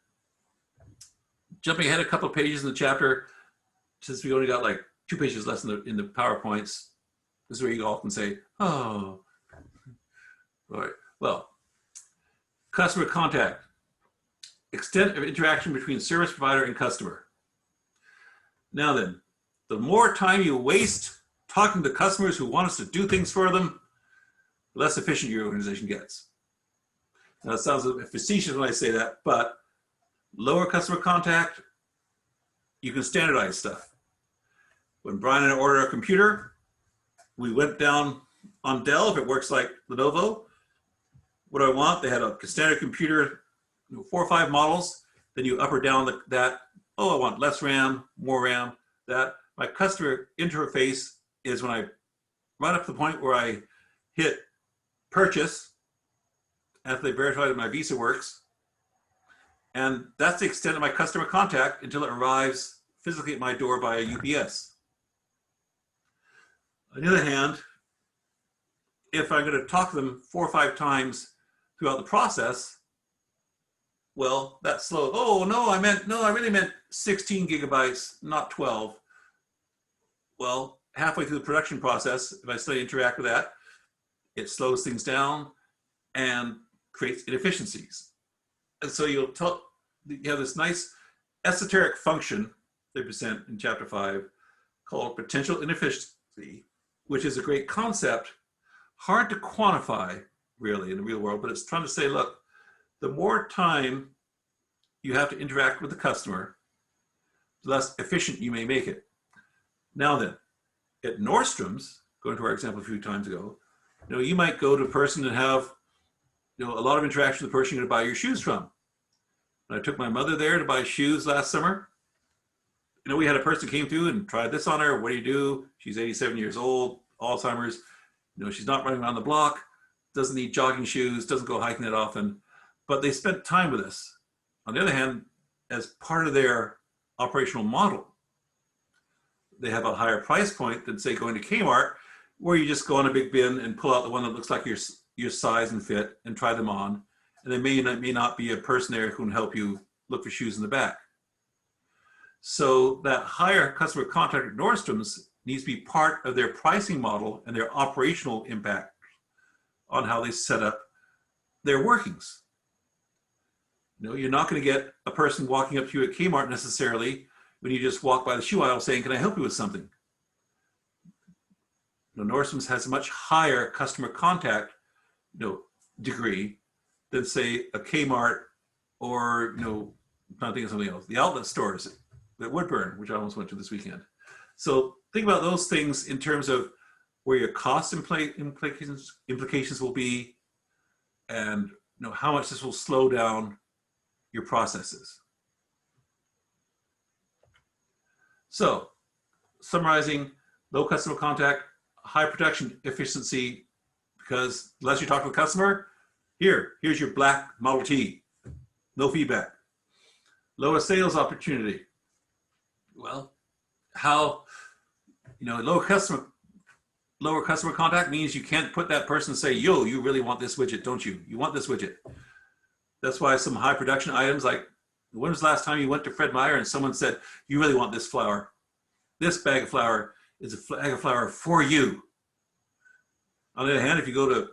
jumping ahead a couple of pages in the chapter, since we only got like 2 pages less in the PowerPoints, this is where you all can say, oh. All right, well, customer contact. Extent of interaction between service provider and customer. Now then, the more time you waste talking to customers who want us to do things for them, the less efficient your organization gets. Now, it sounds a bit facetious when I say that, but lower customer contact, you can standardize stuff. When Brian and I ordered a computer, we went down on Dell, if it works like Lenovo. What do I want? They had a standard computer, 4 or 5 models, then you up or down that. Oh, I want less RAM, more RAM. That my customer interface is when I run up to the point where I hit purchase, after they verify that my Visa works. And that's the extent of my customer contact until it arrives physically at my door by a UPS. On the other hand, if I'm going to talk to them 4 or 5 times throughout the process, well, that's slow. Oh, no, I really meant 16 gigabytes, not 12. Well, halfway through the production process, if I still interact with that, it slows things down and creates inefficiencies. And so you have this nice esoteric function they present in chapter 5 called potential inefficiency, which is a great concept, hard to quantify really in the real world, but it's trying to say, look, the more time you have to interact with the customer, the less efficient you may make it. Now then, at Nordstrom's, going to our example a few times ago, you might go to a person and have a lot of interaction with the person you're going to buy your shoes from. And I took my mother there to buy shoes last summer. We had a person came through and tried this on her. What do you do? She's 87 years old, Alzheimer's. She's not running around the block, doesn't need jogging shoes, doesn't go hiking that often, but they spent time with us. On the other hand, as part of their operational model, they have a higher price point than, say, going to Kmart, where you just go on a big bin and pull out the one that looks like your size and fit and try them on. And there may not be a person there who can help you look for shoes in the back. So that higher customer contact at Nordstrom's needs to be part of their pricing model and their operational impact on how they set up their workings. You're not going to get a person walking up to you at Kmart necessarily when you just walk by the shoe aisle saying, can I help you with something? Nordstrom's has a much higher customer contact degree than, say, a Kmart or, I'm trying to think of something else, the outlet stores at Woodburn, which I almost went to this weekend. So think about those things in terms of where your cost implications will be, and how much this will slow down your processes. So, summarizing, low customer contact, high production efficiency, because unless you talk to the customer, here's your black Model T, no feedback. Lower sales opportunity. Well, how, lower customer contact means you can't put that person and say, yo, you really want this widget, don't you? You want this widget. That's why some high production items, like, when was the last time you went to Fred Meyer and someone said, you really want this flour? This bag of flour is a bag of flour for you. On the other hand, if you go to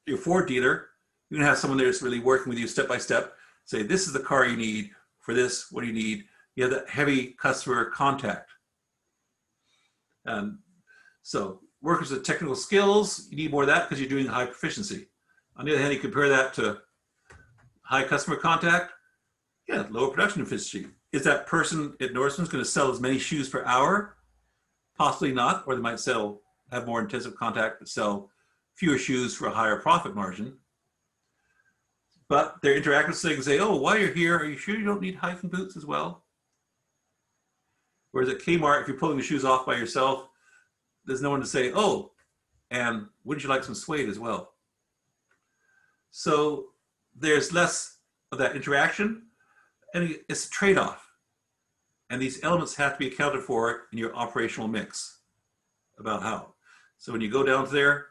your Ford dealer, you can have someone there that's really working with you step by step, say, this is the car you need for this, what do you need? You have that heavy customer contact. And so workers with technical skills, you need more of that because you're doing high proficiency. On the other hand, you compare that to high customer contact, yeah, lower production efficiency. Is that person at Nordstrom's going to sell as many shoes per hour? Possibly not, or they might have more intensive contact but sell fewer shoes for a higher profit margin. But their interactive things say, oh, while you're here, are you sure you don't need hiking boots as well? Whereas at Kmart, if you're pulling the shoes off by yourself, there's no one to say, oh, and wouldn't you like some suede as well? So there's less of that interaction, and it's a trade-off. And these elements have to be accounted for in your operational mix about how. So when you go down there,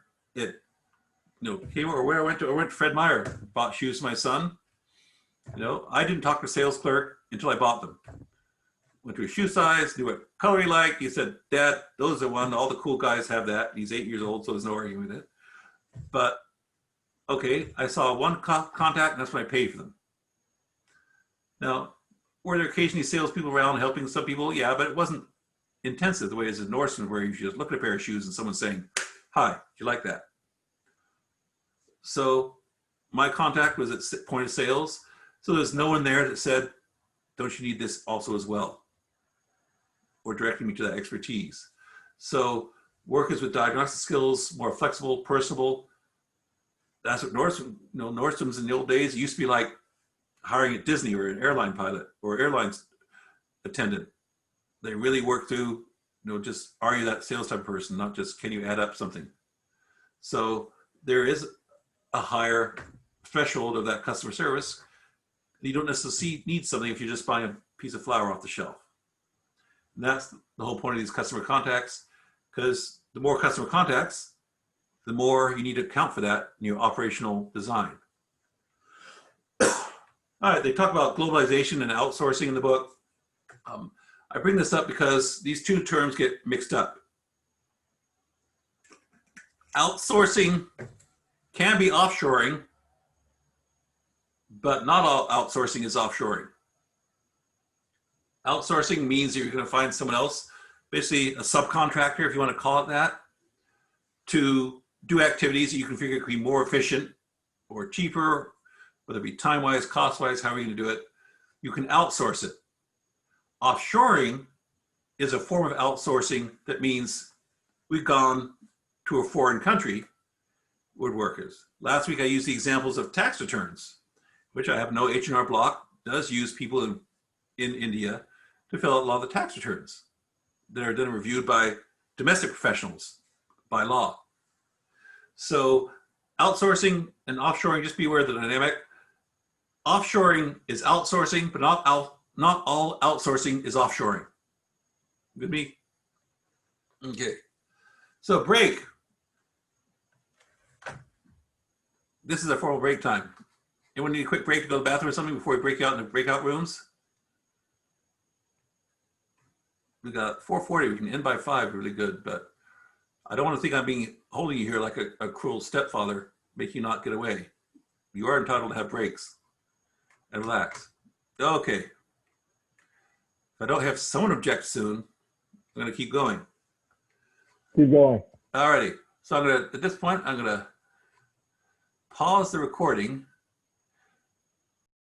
Kmart or where I went to Fred Meyer, bought shoes for my son. I didn't talk to a sales clerk until I bought them. Went to a shoe size, knew what color he liked. He said, Dad, those are one. All the cool guys have that. He's 8 years old, so there's no arguing with it. But okay, I saw one contact, and that's when I paid for them. Now, were there occasionally salespeople around helping some people? Yeah, but it wasn't intensive the way it is in Nordstrom, where you just look at a pair of shoes and someone's saying, hi, do you like that? So my contact was at point of sales. So there's no one there that said, don't you need this also as well? Or directing me to that expertise. So workers with diagnostic skills, more flexible, personable. That's what Nordstrom's in the old days, it used to be like hiring at Disney or an airline pilot or airline attendant. They really work through, just are you that sales type person, not just can you add up something. So there is a higher threshold of that customer service. You don't necessarily need something if you're just buying a piece of flour off the shelf. And that's the whole point of these customer contacts, because the more customer contacts, the more you need to account for that in your operational design. All right, they talk about globalization and outsourcing in the book. I bring this up because these two terms get mixed up. Outsourcing can be offshoring, but not all outsourcing is offshoring. Outsourcing means you're going to find someone else, basically a subcontractor, if you want to call it that, to do activities that you can figure could be more efficient or cheaper, whether it be time-wise, cost-wise, how are you going to do it? You can outsource it. Offshoring is a form of outsourcing that means we've gone to a foreign country with workers. Last week I used the examples of tax returns, which I have no H&R Block does use people in India to fill out a lot of the tax returns that are done and reviewed by domestic professionals by law. So outsourcing and offshoring, just be aware of the dynamic. Offshoring is outsourcing, but not all outsourcing is offshoring. With me? Okay. So break. This is a formal break time. Anyone need a quick break to go to the bathroom or something before we break out in the breakout rooms? We got 4:40. We can end by 5 really good, but I don't want to think I'm holding you here like a cruel stepfather, make you not get away. You are entitled to have breaks and relax. Okay. If I don't have someone object soon, I'm going to keep going. Keep going. Alrighty. So at this point, I'm going to pause the recording